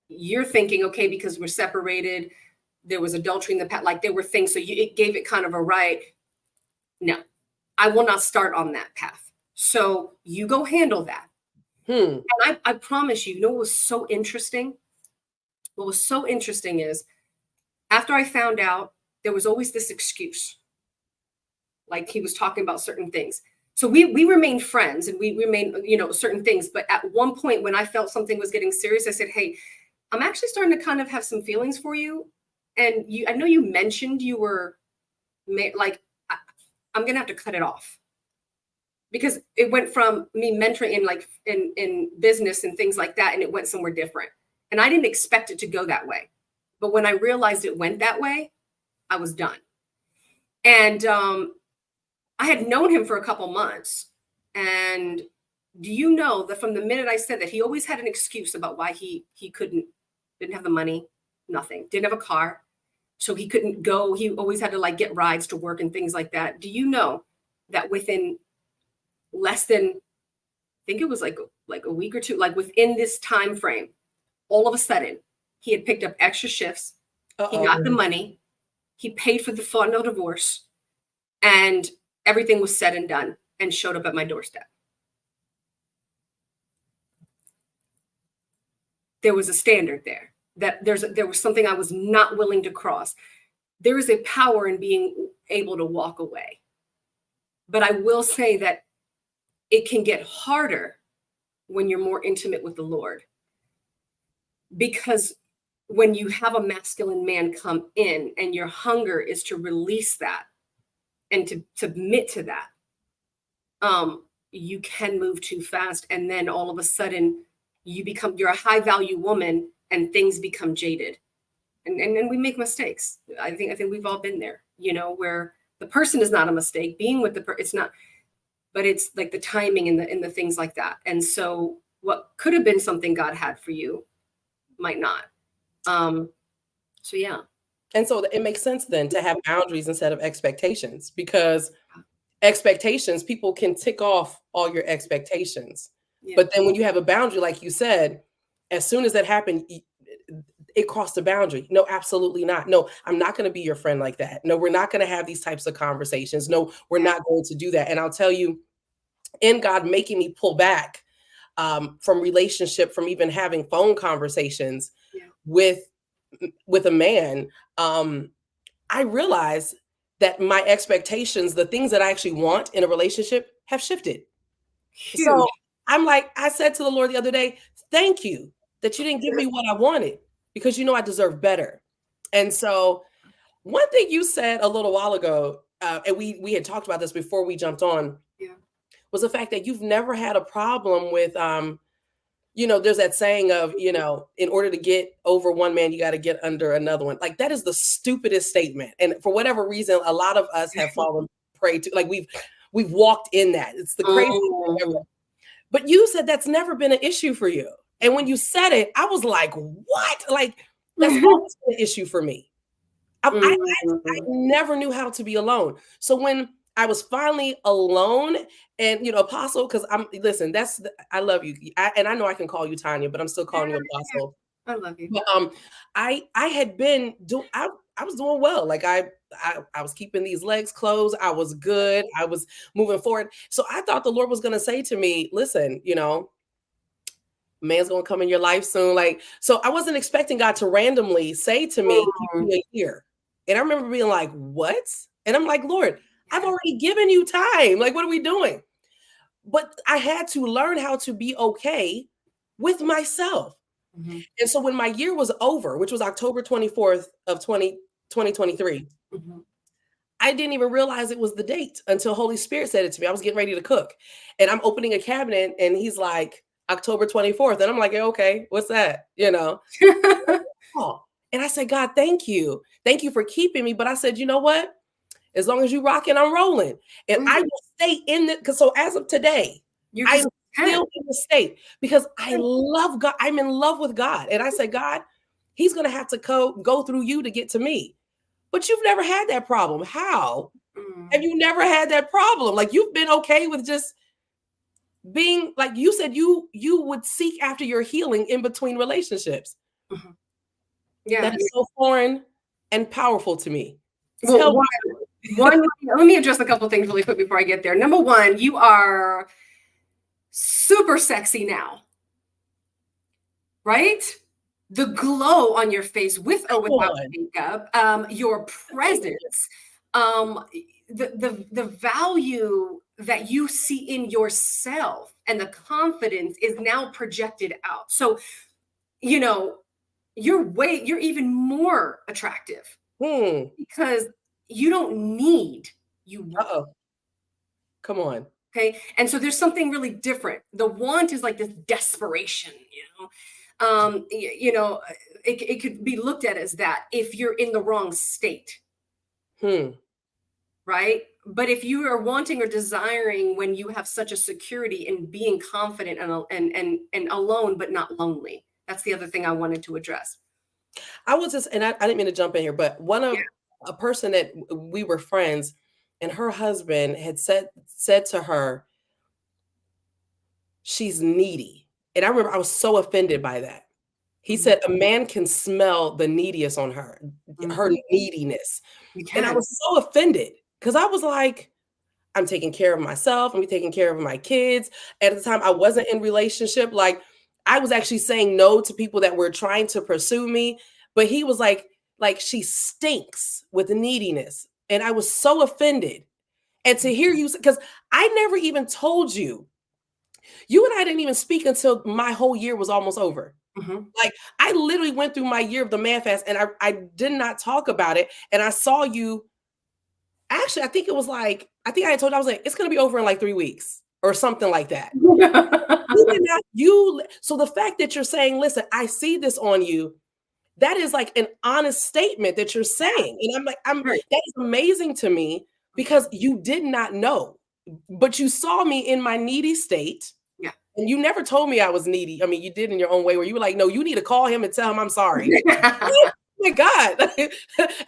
you're thinking, okay, because we're separated, there was adultery in the past, like there were things, so it gave it kind of a right. No, I will not start on that path. So you go handle that. And I promise you, what was so interesting? What was so interesting is after I found out, there was always this excuse. Like he was talking about certain things. So we remained friends and we remained, certain things. But at one point when I felt something was getting serious, I said, hey, I'm actually starting to kind of have some feelings for you. And I know you mentioned you were like, I'm going to have to cut it off. Because it went from me mentoring in business and things like that, and it went somewhere different. And I didn't expect it to go that way. But when I realized it went that way, I was done. And I had known him for a couple months. And do you know that from the minute I said that, he always had an excuse about why he didn't have the money, nothing, didn't have a car. So he couldn't go. He always had to like get rides to work and things like that. Do you know that within less than, I think it was like a week or two, like within this time frame, all of a sudden he had picked up extra shifts. He got the money. He paid for the final divorce, and everything was said and done, and showed up at my doorstep. There was a standard there, that there was something I was not willing to cross. There is a power in being able to walk away. But I will say that it can get harder when you're more intimate with the Lord. Because when you have a masculine man come in and your hunger is to release that and to submit to that, you can move too fast. And then all of a sudden you're a high value woman and things become jaded. And we make mistakes. I think we've all been there, where the person is not a mistake. Being with it's not, but it's like the timing and the things like that. And so what could have been something God had for you might not. So yeah. And so it makes sense then to have boundaries instead of expectations, because expectations, people can tick off all your expectations. Yeah. But then when you have a boundary, like you said, as soon as that happened, it crossed the boundary. No, absolutely not. No, I'm not going to be your friend like that. No, we're not going to have these types of conversations. No, we're not going to do that. And I'll tell you, in God making me pull back from relationship, from even having phone conversations with a man, I realized that my expectations, the things that I actually want in a relationship, have shifted. Huge. So I'm like, I said to the Lord the other day, thank you that you didn't give me what I wanted, because I deserve better. And so one thing you said a little while ago, and we had talked about this before we jumped on, was the fact that you've never had a problem with, there's that saying of, in order to get over one man, you got to get under another one. Like, that is the stupidest statement. And for whatever reason, a lot of us have fallen prey to, like, we've walked in that. It's the craziest thing ever. But you said that's never been an issue for you. And when you said it, I was like, what? Like, that's always been an issue for me. I never knew how to be alone. So when I was finally alone, and Apostle, because listen, I love you, and I know I can call you Tanya, but I'm still calling you Apostle. I love you. But I had been I was doing well. Like I was keeping these legs closed. I was good. I was moving forward. So I thought the Lord was going to say to me, listen, man's going to come in your life soon. Like, so I wasn't expecting God to randomly say to me, give me a year. And I remember being like, what? And I'm like, Lord, I've already given you time. Like, what are we doing? But I had to learn how to be okay with myself. Mm-hmm. And so when my year was over, which was October 24th of 2023, I didn't even realize it was the date until Holy Spirit said it to me. I was getting ready to cook, and I'm opening a cabinet, and he's like, October 24th. And I'm like, okay, what's that? Oh. And I said, God, thank you. Thank you for keeping me. But I said, you know what? As long as you rocking, I'm rolling. And I will stay in it. Because so as of today, I'm still in the state because I love God. I'm in love with God. And I said, God, he's going to have to go through you to get to me. But you've never had that problem. How? Have you never had that problem? Like, you've been okay with just being, like you said, you would seek after your healing in between relationships. Mhm. Yeah. That is so foreign and powerful to me. Well, Tell me. let me address a couple things really quick before I get there. Number one, you are super sexy now, right? The glow on your face, with or without makeup, your presence, the value that you see in yourself and the confidence is now projected out. So, you know, you're even more attractive because you don't need, you want. Uh-oh. Come on. Okay. And so there's something really different. The want is like this desperation, it could be looked at as that if you're in the wrong state, right? But if you are wanting or desiring when you have such a security in being confident and alone, but not lonely, that's the other thing I wanted to address. I was just, and I didn't mean to jump in here, but a person that we were friends, and her husband had said to her, she's needy. And I remember I was so offended by that. He said, a man can smell the neediest on her, her neediness. And I was so offended because I was like, I'm taking care of myself. I'm taking care of my kids. At the time, I wasn't in relationship. Like, I was actually saying no to people that were trying to pursue me. But he was like she stinks with neediness. And I was so offended. And to hear you, because I never even told you. You and I didn't even speak until my whole year was almost over. Like, I literally went through my year of the man fast and I did not talk about it. And I saw you. Actually, I think it was like, I think I had told you, I was like, it's going to be over in like 3 weeks or something like that. So the fact that you're saying, listen, I see this on you, that is like an honest statement that you're saying. And I'm like, that is amazing to me because you did not know, but you saw me in my needy state. Yeah. And you never told me I was needy. I mean, you did in your own way where you were like, no, you need to call him and tell him I'm sorry. Oh my God. And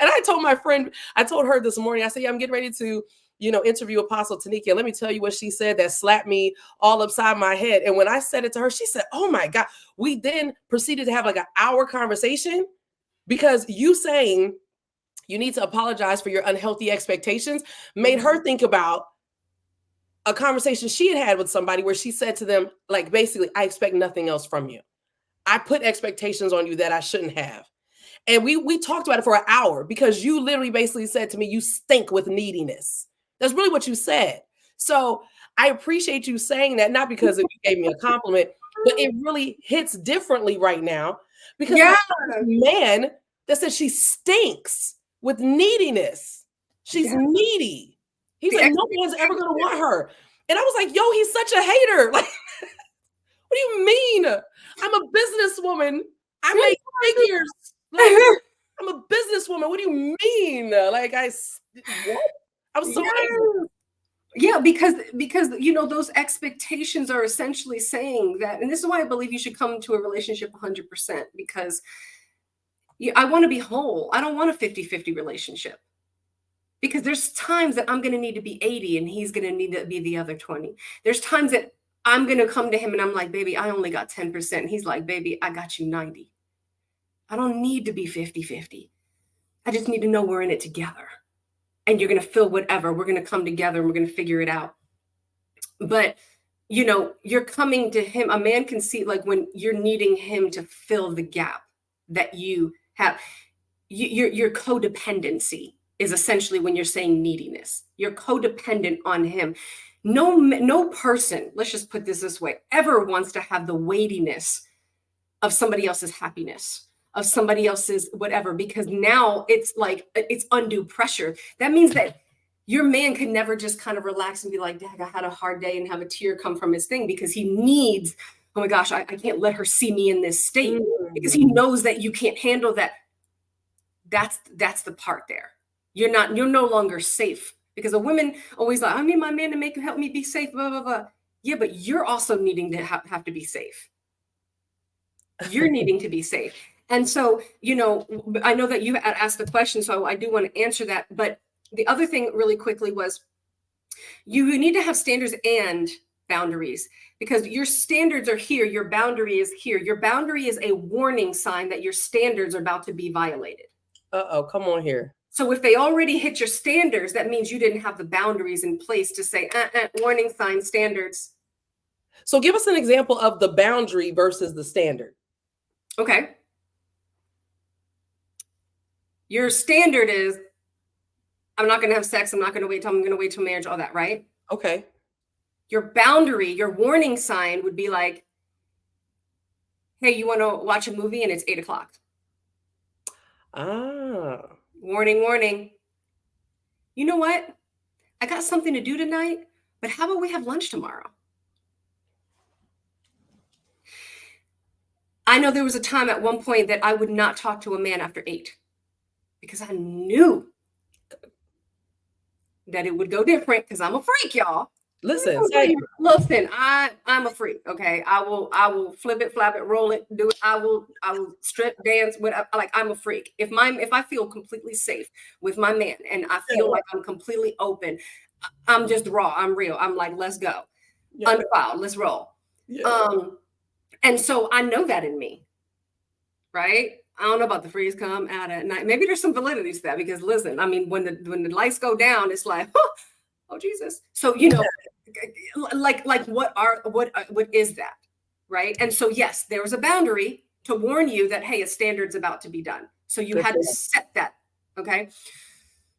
I told my friend, I told her this morning, I said, yeah, I'm getting ready to, interview Apostle Tanika. Let me tell you what she said that slapped me all upside my head. And when I said it to her, she said, oh my God. We then proceeded to have like an hour conversation because you saying you need to apologize for your unhealthy expectations made her think about a conversation she had with somebody where she said to them, like, basically, I expect nothing else from you. I put expectations on you that I shouldn't have. And we talked about it for an hour because you literally basically said to me, you stink with neediness. That's really what you said. So I appreciate you saying that, not because you gave me a compliment, but it really hits differently right now because man that said she stinks with neediness. She's needy. He's like, no one's ever going to want her. And I was like, yo, he's such a hater. Like, what do you mean? I'm a businesswoman. I make figures. Like, I'm a businesswoman. What do you mean? Like, what? I was so angry. Yeah, because those expectations are essentially saying that, and this is why I believe you should come to a relationship 100%, because I want to be whole. I don't want a 50-50 relationship. Because there's times that I'm going to need to be 80 and he's going to need to be the other 20. There's times that I'm going to come to him and I'm like, baby, I only got 10%. And he's like, baby, I got you 90. I don't need to be 50-50. I just need to know we're in it together. And you're going to feel whatever. We're going to come together and we're going to figure it out. But, you're coming to him. A man can see, like, when you're needing him to fill the gap that you have, your codependency is essentially when you're saying neediness. You're codependent on him. No person, let's just put this way, ever wants to have the weightiness of somebody else's happiness, of somebody else's whatever, because now it's like, it's undue pressure. That means that your man could never just kind of relax and be like, Dad, I had a hard day, and have a tear come from his thing, because he needs, oh my gosh, I can't let her see me in this state, because he knows that you can't handle that. That's the part there. You're no longer safe, because a woman always like, I need my man to help me be safe, blah, blah, blah. Yeah, but you're also needing to have to be safe. You're needing to be safe. And so, I know that you asked the question, so I do want to answer that. But The other thing really quickly was you need to have standards and boundaries, because your standards are here, your boundary is here. Your boundary is a warning sign that your standards are about to be violated. Uh-oh, come on here. So if they already hit your standards, that means you didn't have the boundaries in place to say, warning sign, standards. So give us an example of the boundary versus the standard. Okay. Your standard is, I'm not going to have sex. I'm not going to wait till, I'm going to wait till marriage, all that, right? Okay. Your boundary, your warning sign would be like, hey, you want to watch a movie and it's 8:00. Ah. Warning, warning. You know what? I got something to do tonight, but how about we have lunch tomorrow? I know there was a time at one point that I would not talk to a man after 8 because I knew that it would go different, because I'm a freak, y'all. Listen, I'm a freak. Okay. I will flip it, flap it, roll it, do it. I will strip, dance, whatever. Like, I'm a freak. If I feel completely safe with my man and I feel like I'm completely open, I'm just raw. I'm real. I'm like, let's go. Undefiled. Let's roll. And so I know that in me, right? I don't know about the freeze come out at night. Maybe there's some validity to that, because listen, I mean, when the lights go down, it's like, oh Jesus. So, like what is that? Right. And so, yes, there was a boundary to warn you that, hey, a standard's about to be done. So you had to set that. Okay.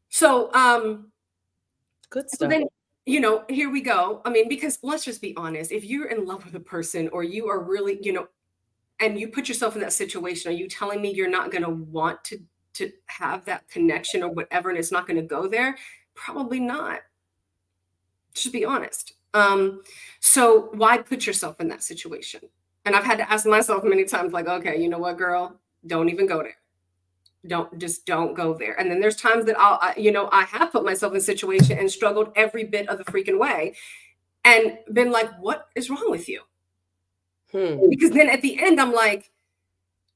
So, good so stuff. then, here we go. I mean, because let's just be honest, if you're in love with a person, or you are really, and you put yourself in that situation, are you telling me you're not going to want to have that connection or whatever, and it's not going to go there? Probably not. Just be honest. So why put yourself in that situation? And I've had to ask myself many times, like, okay, you know what, girl, don't even go there. Don't go there. And then there's times that I have put myself in a situation and struggled every bit of the freaking way and been like, what is wrong with you? Because then at the end, I'm like,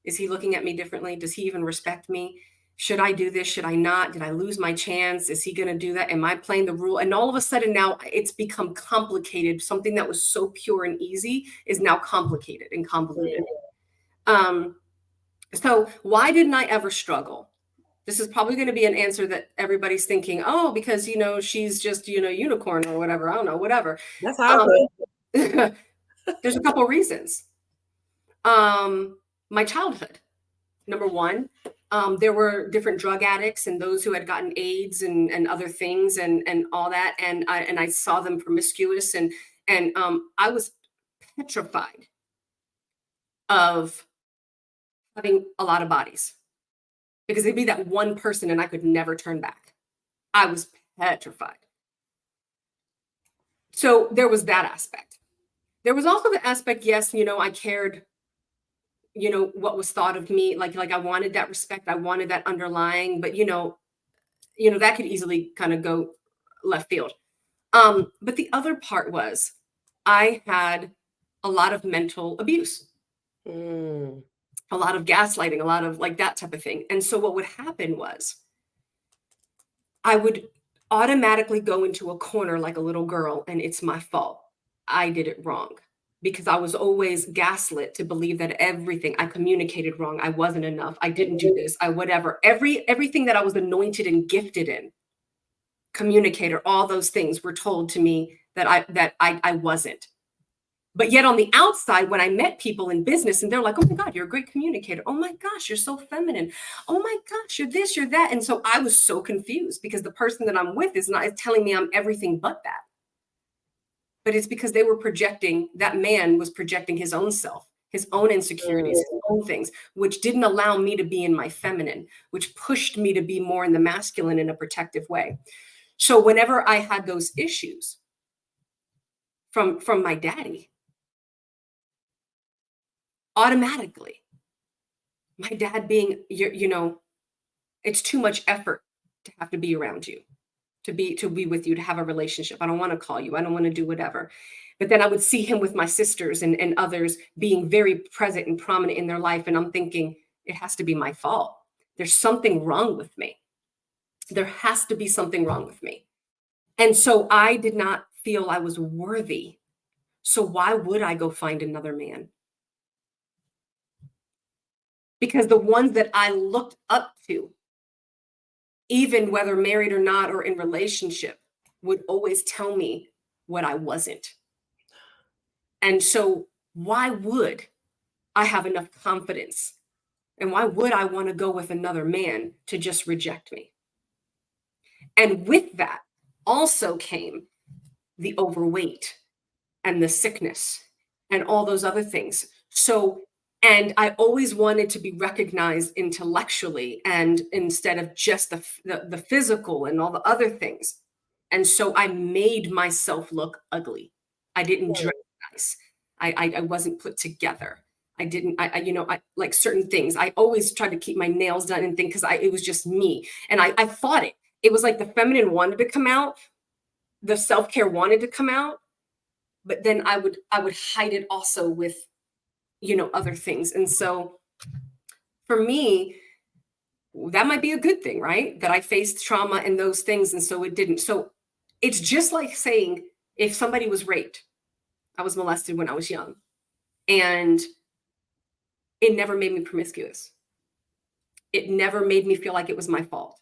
is he looking at me differently? Does he even respect me? Should I do this? Should I not? Did I lose my chance? Is he going to do that? Am I playing the rule? And all of a sudden now it's become complicated. Something that was so pure and easy is now complicated and convoluted. So why didn't I ever struggle? This is probably going to be an answer that everybody's thinking, oh, because, she's just, unicorn or whatever. I don't know, whatever. That's how I feel. There's a couple of reasons. My childhood, number one, there were different drug addicts and those who had gotten AIDS and other things and all that. And I saw them promiscuous and I was petrified of having a lot of bodies, because it'd be that one person and I could never turn back. I was petrified. So there was that aspect. There was also the aspect, yes, I cared, what was thought of me. Like I wanted that respect. I wanted that underlying, but that could easily kind of go left field. But the other part was I had a lot of mental abuse, a lot of gaslighting, a lot of like that type of thing. And so what would happen was I would automatically go into a corner like a little girl, and it's my fault. I did it wrong, because I was always gaslit to believe that everything I communicated wrong. I wasn't enough. I didn't do this. I whatever. Everything that I was anointed and gifted in, communicator, all those things were told to me that I wasn't. But yet on the outside, when I met people in business and they're like, oh my God, you're a great communicator. Oh my gosh, you're so feminine. Oh my gosh, you're this, you're that. And so I was so confused, because the person that I'm with is telling me I'm everything but that. But it's because they were projecting, that man was projecting his own self, his own insecurities, his own things, which didn't allow me to be in my feminine, which pushed me to be more in the masculine in a protective way. So whenever I had those issues from my daddy, automatically, my dad being, it's too much effort to have to be around you, to be with you, to have a relationship. I don't want to call you. I don't want to do whatever. But then I would see him with my sisters and others being very present and prominent in their life. And I'm thinking, it has to be my fault. There's something wrong with me. There has to be something wrong with me. And so I did not feel I was worthy. So why would I go find another man? Because the ones that I looked up to, even whether married or not or in relationship, would always tell me what I wasn't. And so why would I have enough confidence? And why would I want to go with another man to just reject me? And with that also came the overweight and the sickness and all those other things. So, and I always wanted to be recognized intellectually and instead of just the physical and all the other things. And so I made myself look ugly. I didn't dress nice. I wasn't put together. I didn't, I like certain things. I always tried to keep my nails done and think because it was just me. And I fought it. It was like the feminine wanted to come out, the self-care wanted to come out, but then I would hide it also with other things. And so for me, that might be a good thing, right? That I faced trauma and those things, and so it didn't. So it's just like saying if somebody was raped, I was molested when I was young, and it never made me promiscuous. It never made me feel like it was my fault.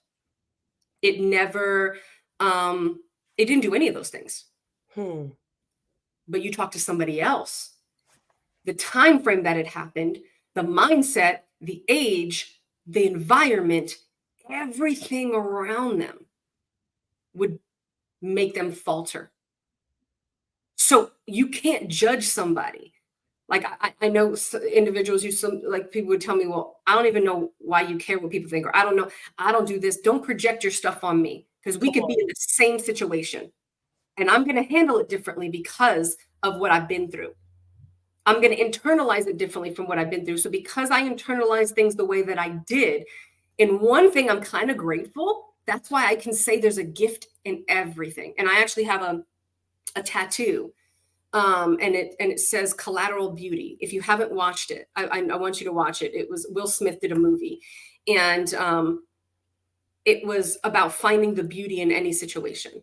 It never it didn't do any of those things. But you talk to somebody else, the time frame that it happened, the mindset, the age, the environment, everything around them would make them falter. So you can't judge somebody. Like I know individuals like people would tell me, well, I don't even know why you care what people think, or I don't know, I don't do this. Don't project your stuff on me because we could be in the same situation and I'm going to handle it differently because of what I've been through. I'm going to internalize it differently from what I've been through. So because I internalized things the way that I did, in one thing I'm kind of grateful. That's why I can say there's a gift in everything. And I actually have a tattoo, and it says collateral beauty. If you haven't watched it, I want you to watch it. It was Will Smith did a movie, and it was about finding the beauty in any situation.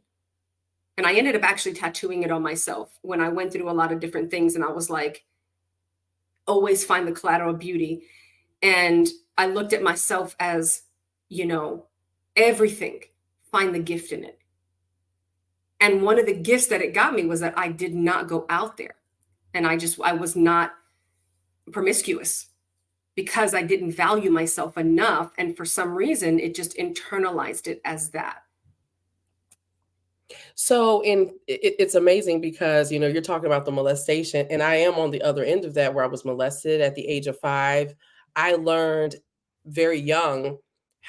And I ended up actually tattooing it on myself when I went through a lot of different things. And I was like, always find the collateral beauty. And I looked at myself as, everything, find the gift in it. And one of the gifts that it got me was that I did not go out there. And I was not promiscuous because I didn't value myself enough. And for some reason, it just internalized it as that. So it's amazing because you're talking about the molestation, and I am on the other end of that where I was molested at the age of 5. I learned very young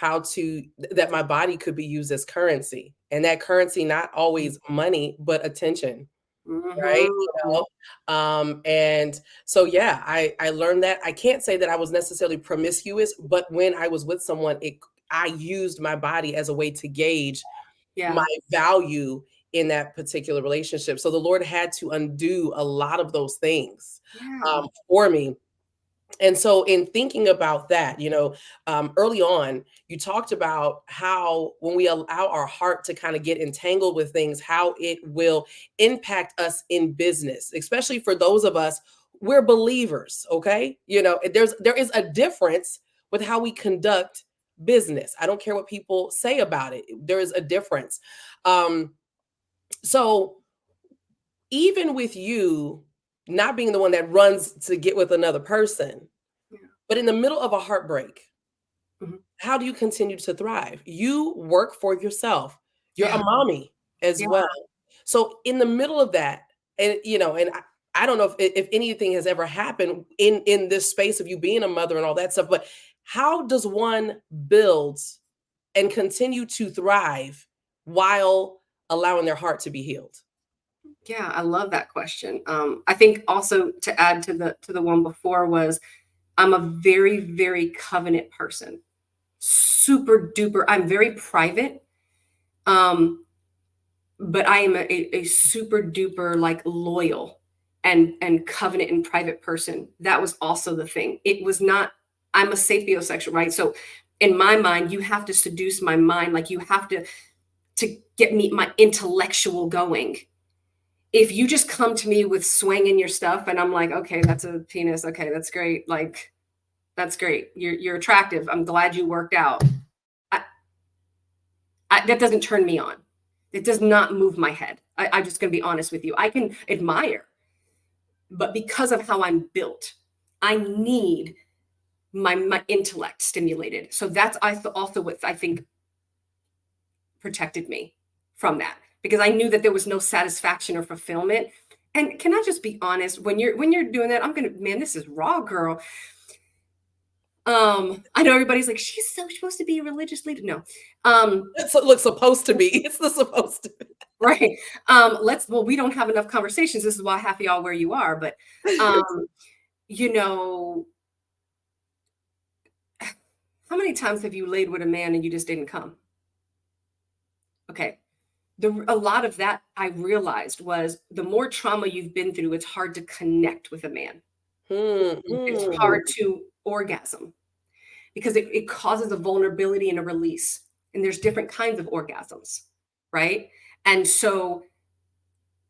that my body could be used as currency, and that currency not always money but attention, right? And so yeah, I learned that. I can't say that I was necessarily promiscuous, but when I was with someone, I used my body as a way to gauge my value in that particular relationship. So the Lord had to undo a lot of those things for me. And so in thinking about that, early on, you talked about how when we allow our heart to kind of get entangled with things, how it will impact us in business, especially for those of us, we're believers, okay? There is a difference with how we conduct business. I don't care what people say about it. There is a difference. So even with you not being the one that runs to get with another person, but in the middle of a heartbreak, how do you continue to thrive? You work for yourself. You're a mommy as well. So in the middle of that, and I don't know if anything has ever happened in this space of you being a mother and all that stuff, but how does one build and continue to thrive while allowing their heart to be healed? Yeah, I love that question. I think also to add to the one before was I'm a very, very covenant person. Super duper. I'm very private. But I am a super duper like loyal and covenant and private person. That was also the thing. It was not, I'm a sapiosexual, right? So in my mind, you have to seduce my mind. Like you have to get me my intellectual going. If you just come to me with swinging your stuff and I'm like, okay, that's a penis. Okay, that's great. Like, that's great. You're attractive. I'm glad you worked out. That doesn't turn me on. It does not move my head. I'm just going to be honest with you. I can admire, but because of how I'm built, I need my intellect stimulated. So that's also what I think protected me from that, because I knew that there was no satisfaction or fulfillment. And can I just be honest? When you're doing that, man, this is raw, girl. I know everybody's like, she's so supposed to be a religious leader. No. It's it looks supposed to be. It's the supposed to be. Right. We don't have enough conversations. This is why half of y'all where you are, but you know, how many times have you laid with a man and you just didn't come? Okay. A lot of that I realized was the more trauma you've been through, it's hard to connect with a man. It's hard to orgasm because it causes a vulnerability and a release. And there's different kinds of orgasms, right? And so,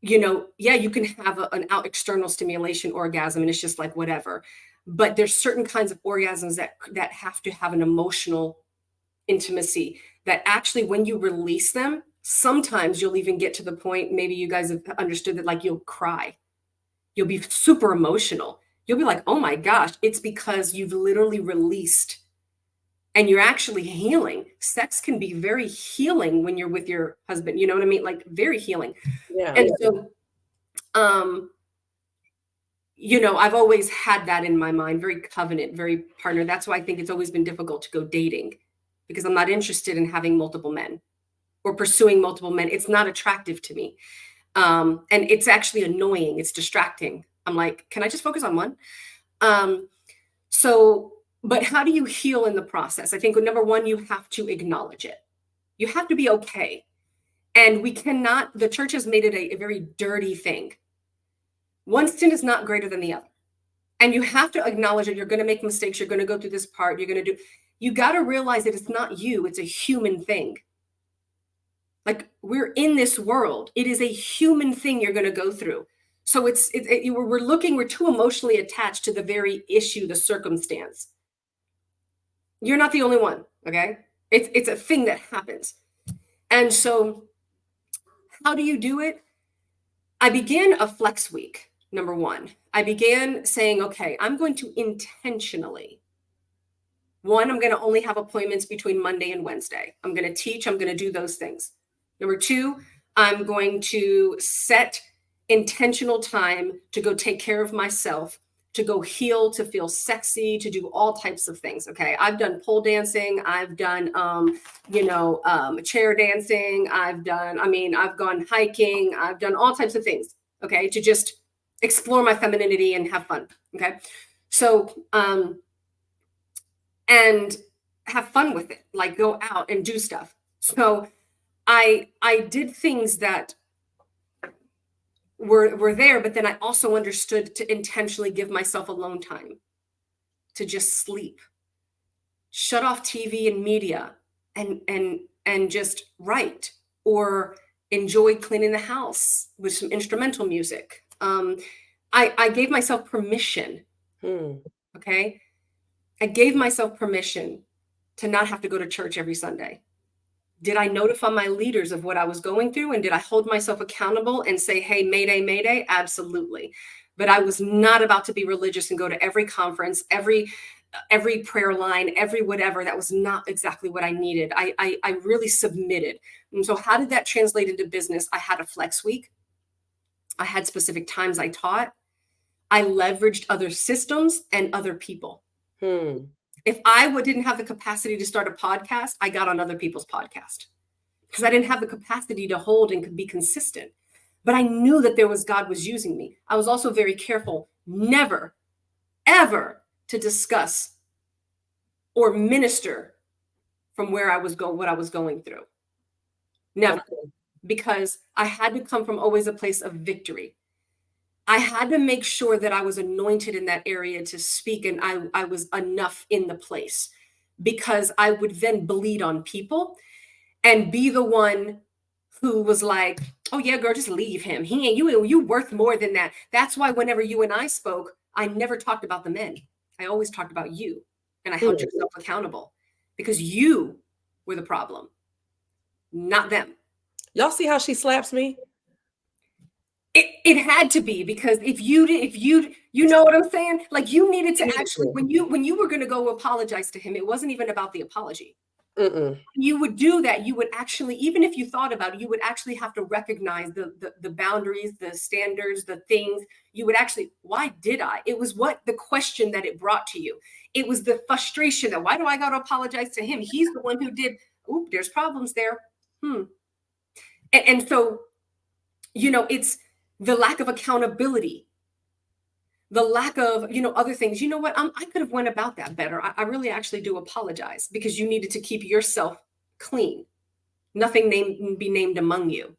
you know, yeah, you can have an external stimulation orgasm and it's just like whatever. But there's certain kinds of orgasms that have to have an emotional intimacy that actually when you release them, sometimes you'll even get to the point, maybe you guys have understood that, like you'll cry. You'll be super emotional. You'll be like, oh my gosh, it's because you've literally released and you're actually healing. Sex can be very healing when you're with your husband. You know what I mean? Like very healing. Yeah. And so, you know, I've always had that in my mind, very covenant, very partner. That's why I think it's always been difficult to go dating, because I'm not interested in having multiple men or pursuing multiple men. It's not attractive to me. And it's actually annoying. It's distracting. I'm like, can I just focus on one? But how do you heal in the process? I think number one, you have to acknowledge it. You have to be okay. And the church has made it a very dirty thing. One sin is not greater than the other. And you have to acknowledge that you're going to make mistakes. You're going to go through this part. You got to realize that it's not you. It's a human thing. Like we're in this world. It is a human thing you're going to go through. So we're too emotionally attached to the very issue, the circumstance. You're not the only one. Okay. It's a thing that happens. And so how do you do it? I began a flex week. Number one, I began saying, okay, I'm going to intentionally, I'm going to only have appointments between Monday and Wednesday. I'm going to teach. I'm going to do those things. Number two, I'm going to set intentional time to go take care of myself, to go heal, to feel sexy, to do all types of things. Okay. I've done pole dancing. I've done, chair dancing. I've gone hiking. I've done all types of things. Okay. To just explore my femininity and have fun. Okay. So, and have fun with it, like go out and do stuff. So I did things that were there, but then I also understood to intentionally give myself alone time, to just sleep, shut off TV and media, and just write or enjoy cleaning the house with some instrumental music. I gave myself permission. Okay. I gave myself permission to not have to go to church every Sunday. Did I notify my leaders of what I was going through? And did I hold myself accountable and say, hey, Mayday, Mayday? Absolutely. But I was not about to be religious and go to every conference, every prayer line, every whatever. That was not exactly what I needed. I really submitted. And so how did that translate into business? I had a flex week. I had specific times I taught. I leveraged other systems and other people. If I didn't have the capacity to start a podcast, I got on other people's podcast because I didn't have the capacity to hold and be consistent. But I knew that God was using me. I was also very careful, never, ever to discuss or minister from what I was going through. Never. Okay. Because I had to come from always a place of victory. I had to make sure that I was anointed in that area to speak, and I was enough in the place. because I would then bleed on people and be the one who was like, oh yeah, girl, just leave him. He ain't you worth more than that. That's why whenever you and I spoke, I never talked about the men. I always talked about you. And I held Mm. yourself accountable because you were the problem, not them. Y'all see how she slaps me? It had to be, because if you know what I'm saying? Like, you needed to actually, when you were going to go apologize to him, it wasn't even about the apology. Mm-mm. You would do that. You would actually, even if you thought about it, you would actually have to recognize the boundaries, the standards, the things. You would actually, why did I? It was what the question that it brought to you. It was the frustration that, why do I got to apologize to him? He's the one who did. Oop, there's problems there. And so, it's the lack of accountability, the lack of, other things. You know what? I could have went about that better. I really actually do apologize, because you needed to keep yourself clean. Nothing be named among you.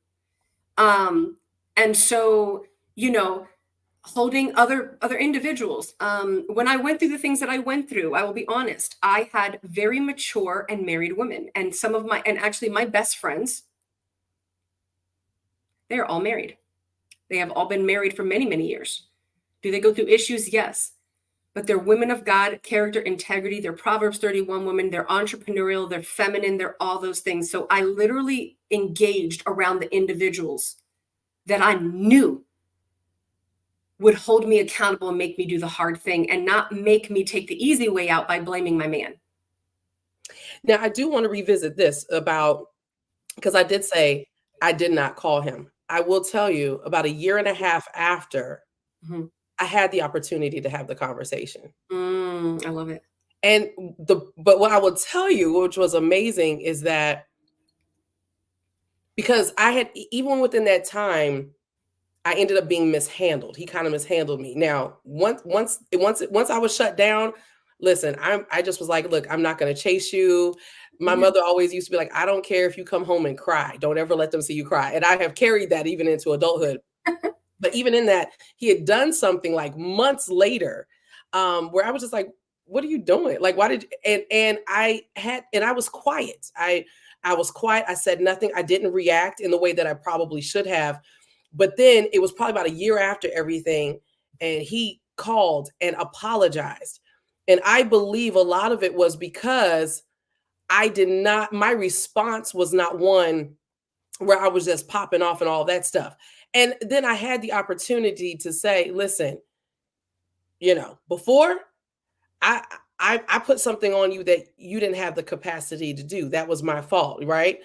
And so, holding other individuals. When I went through the things that I went through, I will be honest, I had very mature and married women, and actually my best friends, they are all married. They have all been married for many, many years. Do they go through issues? Yes. But they're women of God, character, integrity. They're Proverbs 31 women. They're entrepreneurial. They're feminine. They're all those things. So I literally engaged around the individuals that I knew would hold me accountable and make me do the hard thing, and not make me take the easy way out by blaming my man. Now, I do want to revisit this about, because I did say I did not call him. I will tell you, about a year and a half after, Mhm. I had the opportunity to have the conversation. I love it. And but what I will tell you, which was amazing, is that because I had, even within that time, I ended up being mishandled. He kind of mishandled me. Now, once I was shut down, listen, I just was like, look, I'm not going to chase you. My Yeah. mother always used to be like, I don't care if you come home and cry. Don't ever let them see you cry. And I have carried that even into adulthood. But even in that, he had done something like months later, where I was just like, what are you doing? Like, why did you? And I was quiet. I was quiet. I said nothing. I didn't react in the way that I probably should have. But then it was probably about a year after everything, and he called and apologized. And I believe a lot of it was because my response was not one where I was just popping off and all that stuff. And then I had the opportunity to say, listen, before I I put something on you that you didn't have the capacity to do. That was my fault, right?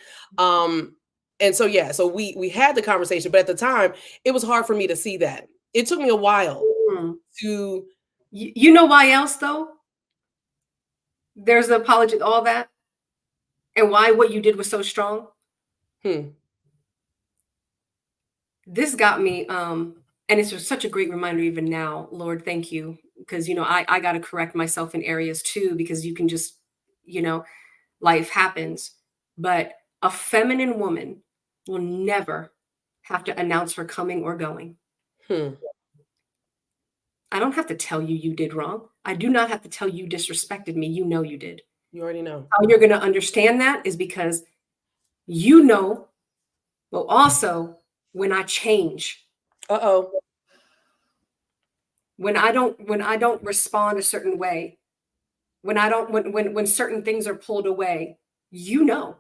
And so yeah, so we had the conversation, but at the time, it was hard for me to see that. It took me a while Mm. to You know why else though? There's the apology, all that, and why what you did was so strong. hmm, This got me, and it's just such a great reminder even now. Lord, thank you, because I got to correct myself in areas too, because you can just, you know, life happens. But a feminine woman will never have to announce her coming or going. hmm, I don't have to tell you you did wrong. I do not have to tell you disrespected me. You know you did. you already know. How you're going to understand that is because you know, but also when I change, Uh-oh. when I don't respond a certain way, when certain things are pulled away, you know.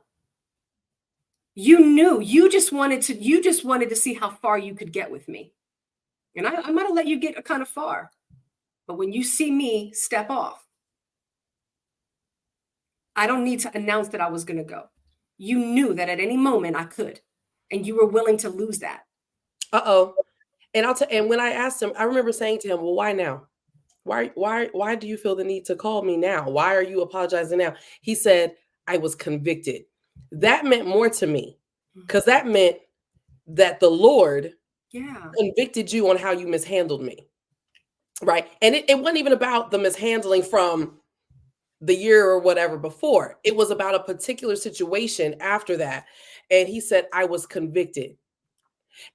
You knew. You just wanted to see how far you could get with me. And I might have let you get kind of far. But when you see me step off, I don't need to announce that I was going to go. You knew that at any moment I could, and you were willing to lose that. Uh-oh. And when I asked him, I remember saying to him, well, why now? Why do you feel the need to call me now? Why are you apologizing now? He said, I was convicted. That meant more to me, because that meant that the Lord Yeah. convicted you on how you mishandled me. Right. And it wasn't even about the mishandling from the year or whatever before. It was about a particular situation after that. And he said, I was convicted.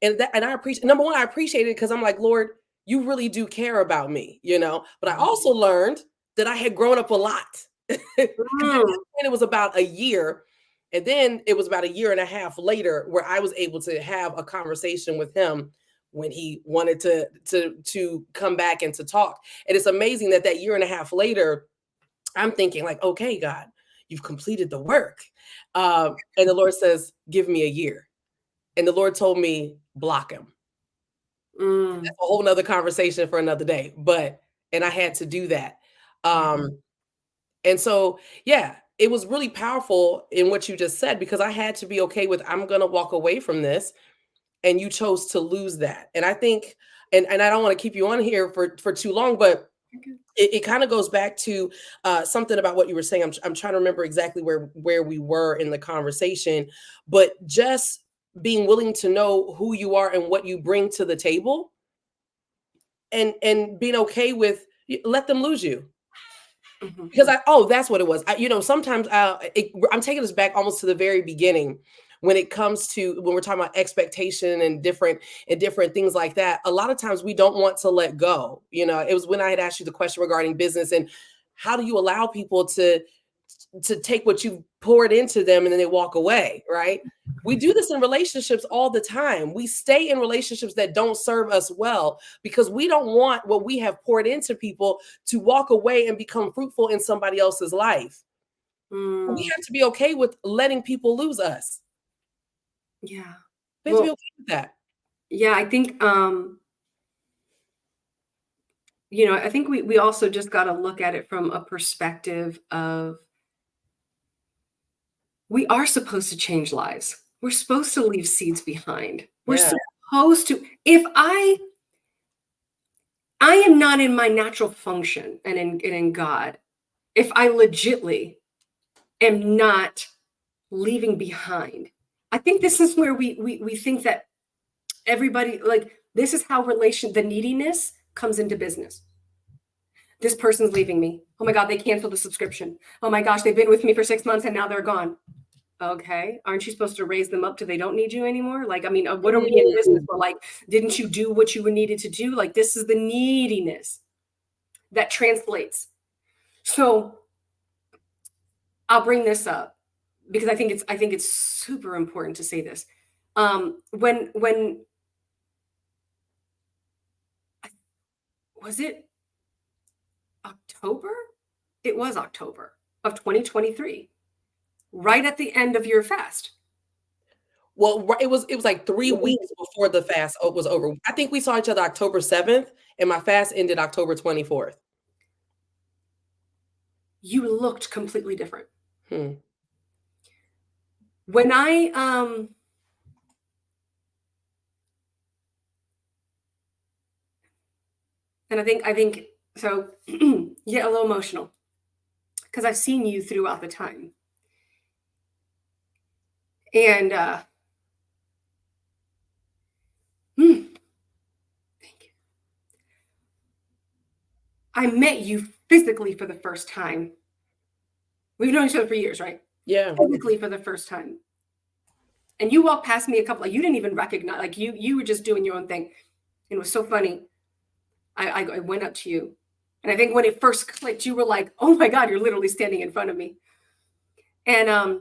And I appreciate, number one, I appreciate it because I'm like, Lord, you really do care about me, But I also learned that I had grown up a lot. Mm. And it was about a year. And then it was about a year and a half later where I was able to have a conversation with him when he wanted to come back and to talk. And it's amazing that that year and a half later, I'm thinking like, okay, God, you've completed the work. And the Lord says, give me a year. And the Lord told me, block him. Mm. That's a whole nother conversation for another day. And I had to do that. And so, yeah, it was really powerful in what you just said, because I had to be okay with, I'm going to walk away from this. And you chose to lose that. And I think, and I don't want to keep you on here for too long, but it kind of goes back to something about what you were saying. I'm trying to remember exactly where we were in the conversation, but just being willing to know who you are and what you bring to the table, and being okay with, let them lose you. Mhm. Because that's what it was. Sometimes I'm taking this back almost to the very beginning when it comes to when we're talking about expectation and different things like that. A lot of times we don't want to let go. It was when I had asked you the question regarding business and how do you allow people to take what you've poured into them and then they walk away, right? We do this in relationships all the time. We stay in relationships that don't serve us well because we don't want what we have poured into people to walk away and become fruitful in somebody else's life. We Mm. have to be okay with letting people lose us. Yeah. We have to be Well, okay with that. yeah, I think I think we also just got to look at it from a perspective of we are supposed to change lives. We're supposed to leave seeds behind. We're Yeah. supposed to. If I am not in my natural function and in God, if I legitly am not leaving behind, I think this is where we think that everybody, like, this is how the neediness comes into business. This person's leaving me. Oh my God, they canceled the subscription. Oh my gosh, they've been with me for 6 months and now they're gone. Okay, aren't you supposed to raise them up till they don't need you anymore? Like, I mean, what are we in business for? Like, didn't you do what you needed to do? Like, this is the neediness that translates. So I'll bring this up because I think it's super important to say this. When was it October? It was October of 2023, right at the end of your fast. Well, it was like 3 weeks before the fast was over. I think we saw each other October 7th, and my fast ended October 24th. You looked completely different. Hmm. When and I think so get a little emotional because I've seen you throughout the time. And thank you. I met you physically for the first time. We've known each other for years, right? Yeah. Physically for the first time. And you walked past me you didn't even recognize, like you were just doing your own thing. And it was so funny. I went up to you. And I think when it first clicked, you were like, oh my God, you're literally standing in front of me. And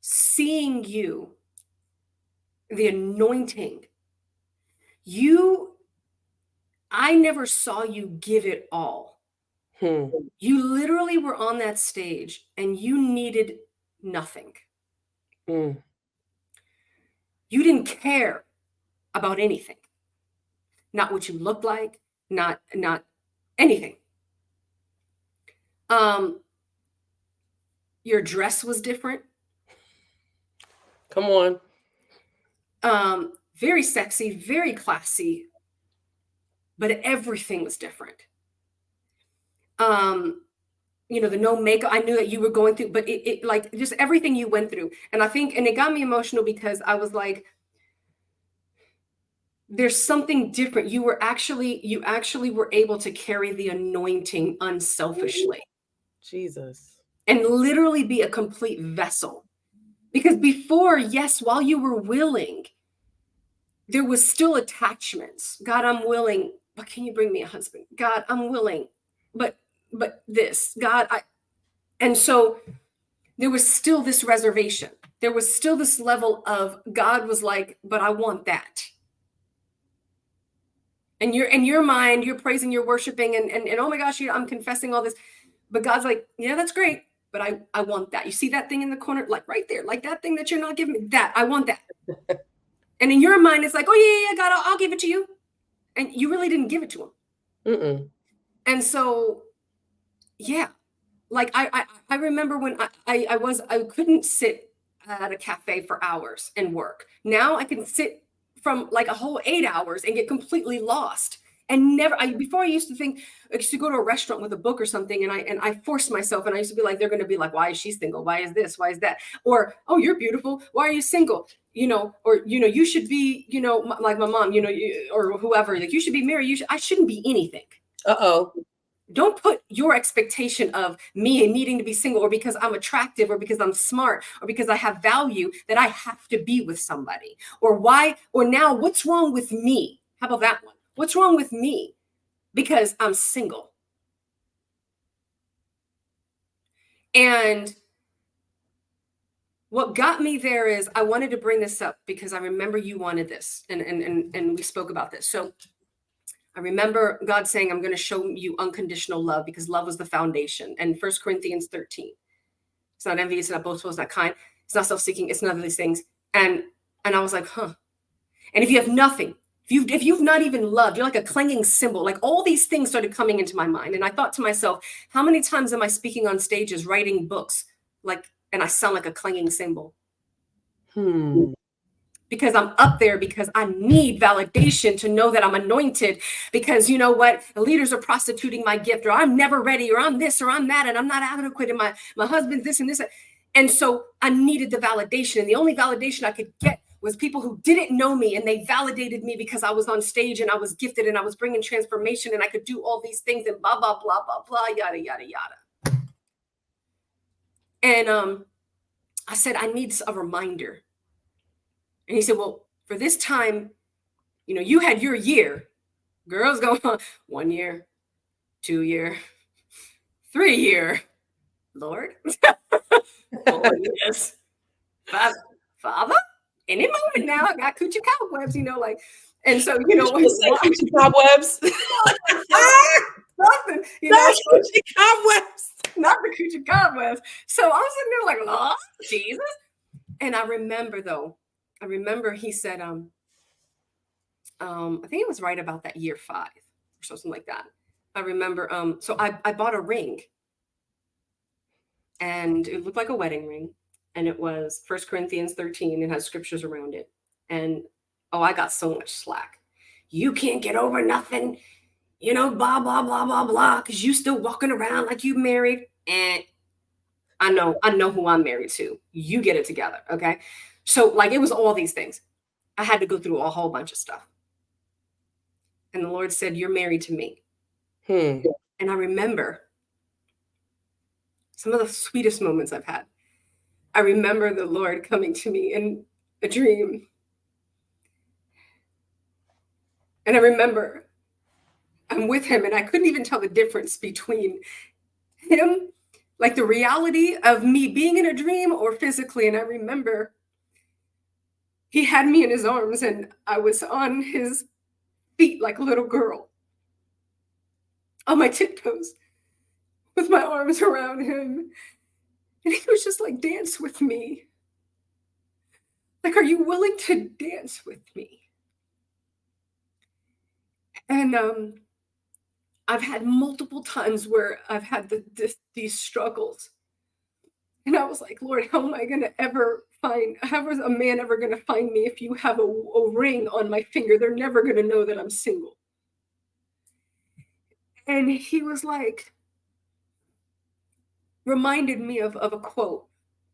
seeing you, the anointing, I never saw you give it all. Hmm. You literally were on that stage and you needed nothing. Hmm. You didn't care about anything. Not what you looked like, not anything. Your dress was different. Come on. Very sexy, very classy, but everything was different. The no makeup, I knew that you were going through, but it like just everything you went through. And I think, and it got me emotional because I was like, there's something different. You actually were able to carry the anointing unselfishly Jesus. and literally be a complete vessel. Because before, yes, while you were willing, there was still attachments. God, I'm willing, but can you bring me a husband? God, I'm willing, but but this, God, and so there was still this reservation. There was still this level of God was like, but I want that. And you're in your mind, you're praising, you're worshiping, and oh my gosh, I'm confessing all this. But God's like, yeah, that's great. But I want that. You see that thing in the corner, like right there, like that thing that you're not giving me, that I want that. And in your mind, it's like, oh yeah, God, I'll give it to you. And you really didn't give it to him. Mm-mm. And so, yeah, like I remember when I couldn't sit at a cafe for hours and work. Now I can sit from like a whole 8 hours and get completely lost. And before I used to think, I used to go to a restaurant with a book or something, and I forced myself, and I used to be like, they're going to be like, why is she single? Why is this? Why is that? Or, oh, you're beautiful. Why are you single? Or, you should be, like my mom, or whoever, like you should be married. I shouldn't be anything. Uh-oh. Don't put your expectation of me and needing to be single, or because I'm attractive, or because I'm smart, or because I have value, that I have to be with somebody. Or now what's wrong with me? How about that one? What's wrong with me because I'm single? And what got me there is I wanted to bring this up because I remember you wanted this, and we spoke about this. So I remember God saying, I'm going to show you unconditional love, because love was the foundation. And 1 Corinthians 13, it's not envy, it's not boastful, it's not kind, it's not self-seeking, it's none of these things. And I was like, huh. And if you have nothing, if you've not even loved, you're like a clanging cymbal. Like all these things started coming into my mind. And I thought to myself, how many times am I speaking on stages, writing books, and I sound like a clanging cymbal? Because I'm up there, because I need validation to know that I'm anointed, because you know what? The leaders are prostituting my gift, or I'm never ready, or I'm this, or I'm that, and I'm not adequate, and my husband's this and this. And so I needed the validation. And the only validation I could get was people who didn't know me, and they validated me because I was on stage and I was gifted and I was bringing transformation and I could do all these things and blah, blah, blah, blah, blah, yada, yada, yada. And I said, I need a reminder. And he said, well, for this time, you had your year. Girls go on 1 year, 2 year, 3 year. Lord. 4 years. Father, any moment now, I got coochie cobwebs, and so, coochie cobwebs. Nothing, coochie cobwebs. Not the coochie cobwebs. So I'm sitting there like, oh, Jesus. And I remember he said, I think it was right about that year 5 or something like that. I remember, so I bought a ring, and it looked like a wedding ring, and it was 1 Corinthians 13. It has scriptures around it. And I got so much slack. You can't get over nothing, blah, blah, blah, blah, blah, because you still walking around like you married. And I know who I'm married to. You get it together, okay? So it was all these things. I had to go through a whole bunch of stuff. And the Lord said, you're married to me. And I remember some of the sweetest moments I've had. I remember the Lord coming to me in a dream. And I remember I'm with him, and I couldn't even tell the difference between him, like the reality of me being in a dream, or physically. And I remember he had me in his arms, and I was on his feet like a little girl, on my tiptoes, with my arms around him. And he was just like, dance with me. Like, are you willing to dance with me? And I've had multiple times where I've had these struggles. And I was like, Lord, how am I going to how is a man ever going to find me if you have a ring on my finger? They're never going to know that I'm single. And he was like, reminded me of a quote.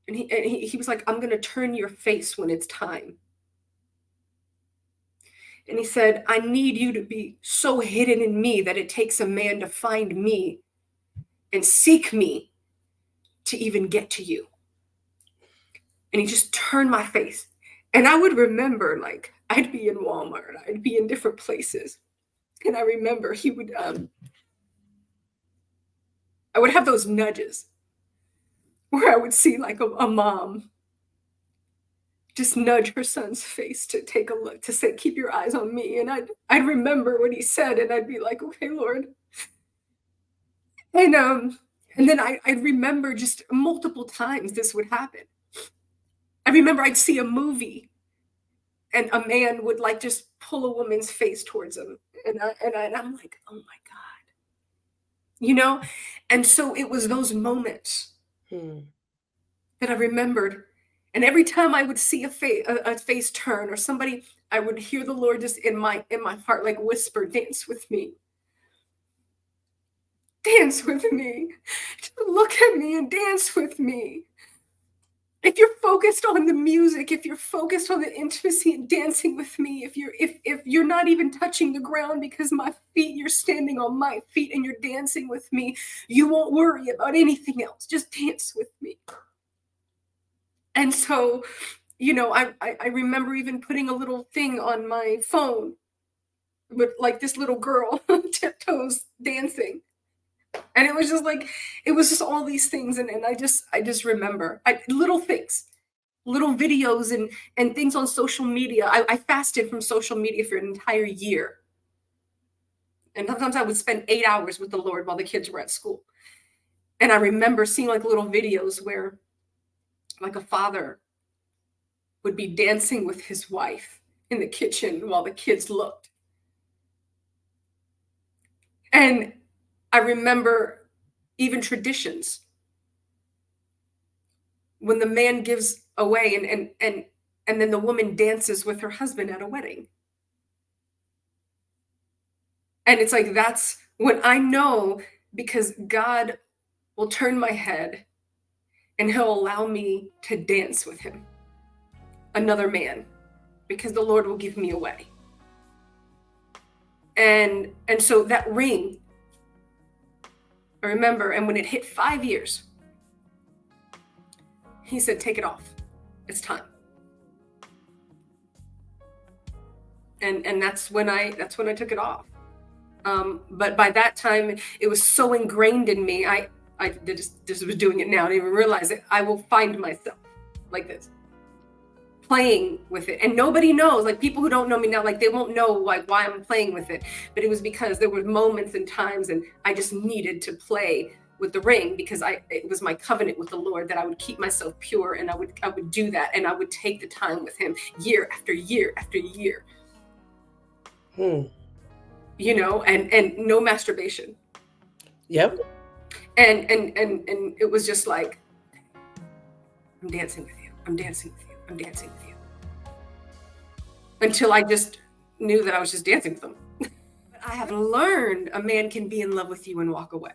And he was like, I'm going to turn your face when it's time. And he said, I need you to be so hidden in me that it takes a man to find me and seek me to even get to you. And he just turned my face. And I would remember, I'd be in Walmart, I'd be in different places. And I remember he would, I would have those nudges where I would see like a mom just nudge her son's face to take a look, to say, keep your eyes on me. And I'd remember what he said, and I'd be like, okay, Lord. And and then I'd remember just multiple times this would happen. I remember I'd see a movie and a man would like just pull a woman's face towards him. And I'm like, oh my God. You know? And so it was those moments that I remembered. And every time I would see a face turn or somebody, I would hear the Lord just in my heart like whisper, dance with me. Dance with me. Just look at me and dance with me. If you're focused on the music, if you're focused on the intimacy and dancing with me, if you're not even touching the ground because my feet, you're standing on my feet and you're dancing with me, you won't worry about anything else. Just dance with me. And so, I remember even putting a little thing on my phone with like this little girl tiptoes dancing. And it was just all these things. And I just remember little things, little videos and things on social media. I fasted from social media for an entire year. And sometimes I would spend 8 hours with the Lord while the kids were at school. And I remember seeing like little videos where like a father would be dancing with his wife in the kitchen while the kids looked. And I remember even traditions when the man gives away and then the woman dances with her husband at a wedding. And it's like, that's when I know, because God will turn my head and he'll allow me to dance with him, another man, because the Lord will give me away. And so that ring, I remember, and when it hit 5 years, he said, take it off. It's time. And that's when I took it off. But by that time, it was so ingrained in me. I just was doing it now. I didn't even realize it. I will find myself like this, playing with it. And nobody knows, like people who don't know me now, like they won't know like why I'm playing with it. But it was because there were moments and times and I just needed to play with the ring, because it was my covenant with the Lord that I would keep myself pure, and I would do that, and I would take the time with him year after year after year. And no masturbation. Yep. And it was just like, I'm dancing with you. I'm dancing with you. I'm dancing with you. Until I just knew that I was just dancing with them. But I have learned a man can be in love with you and walk away.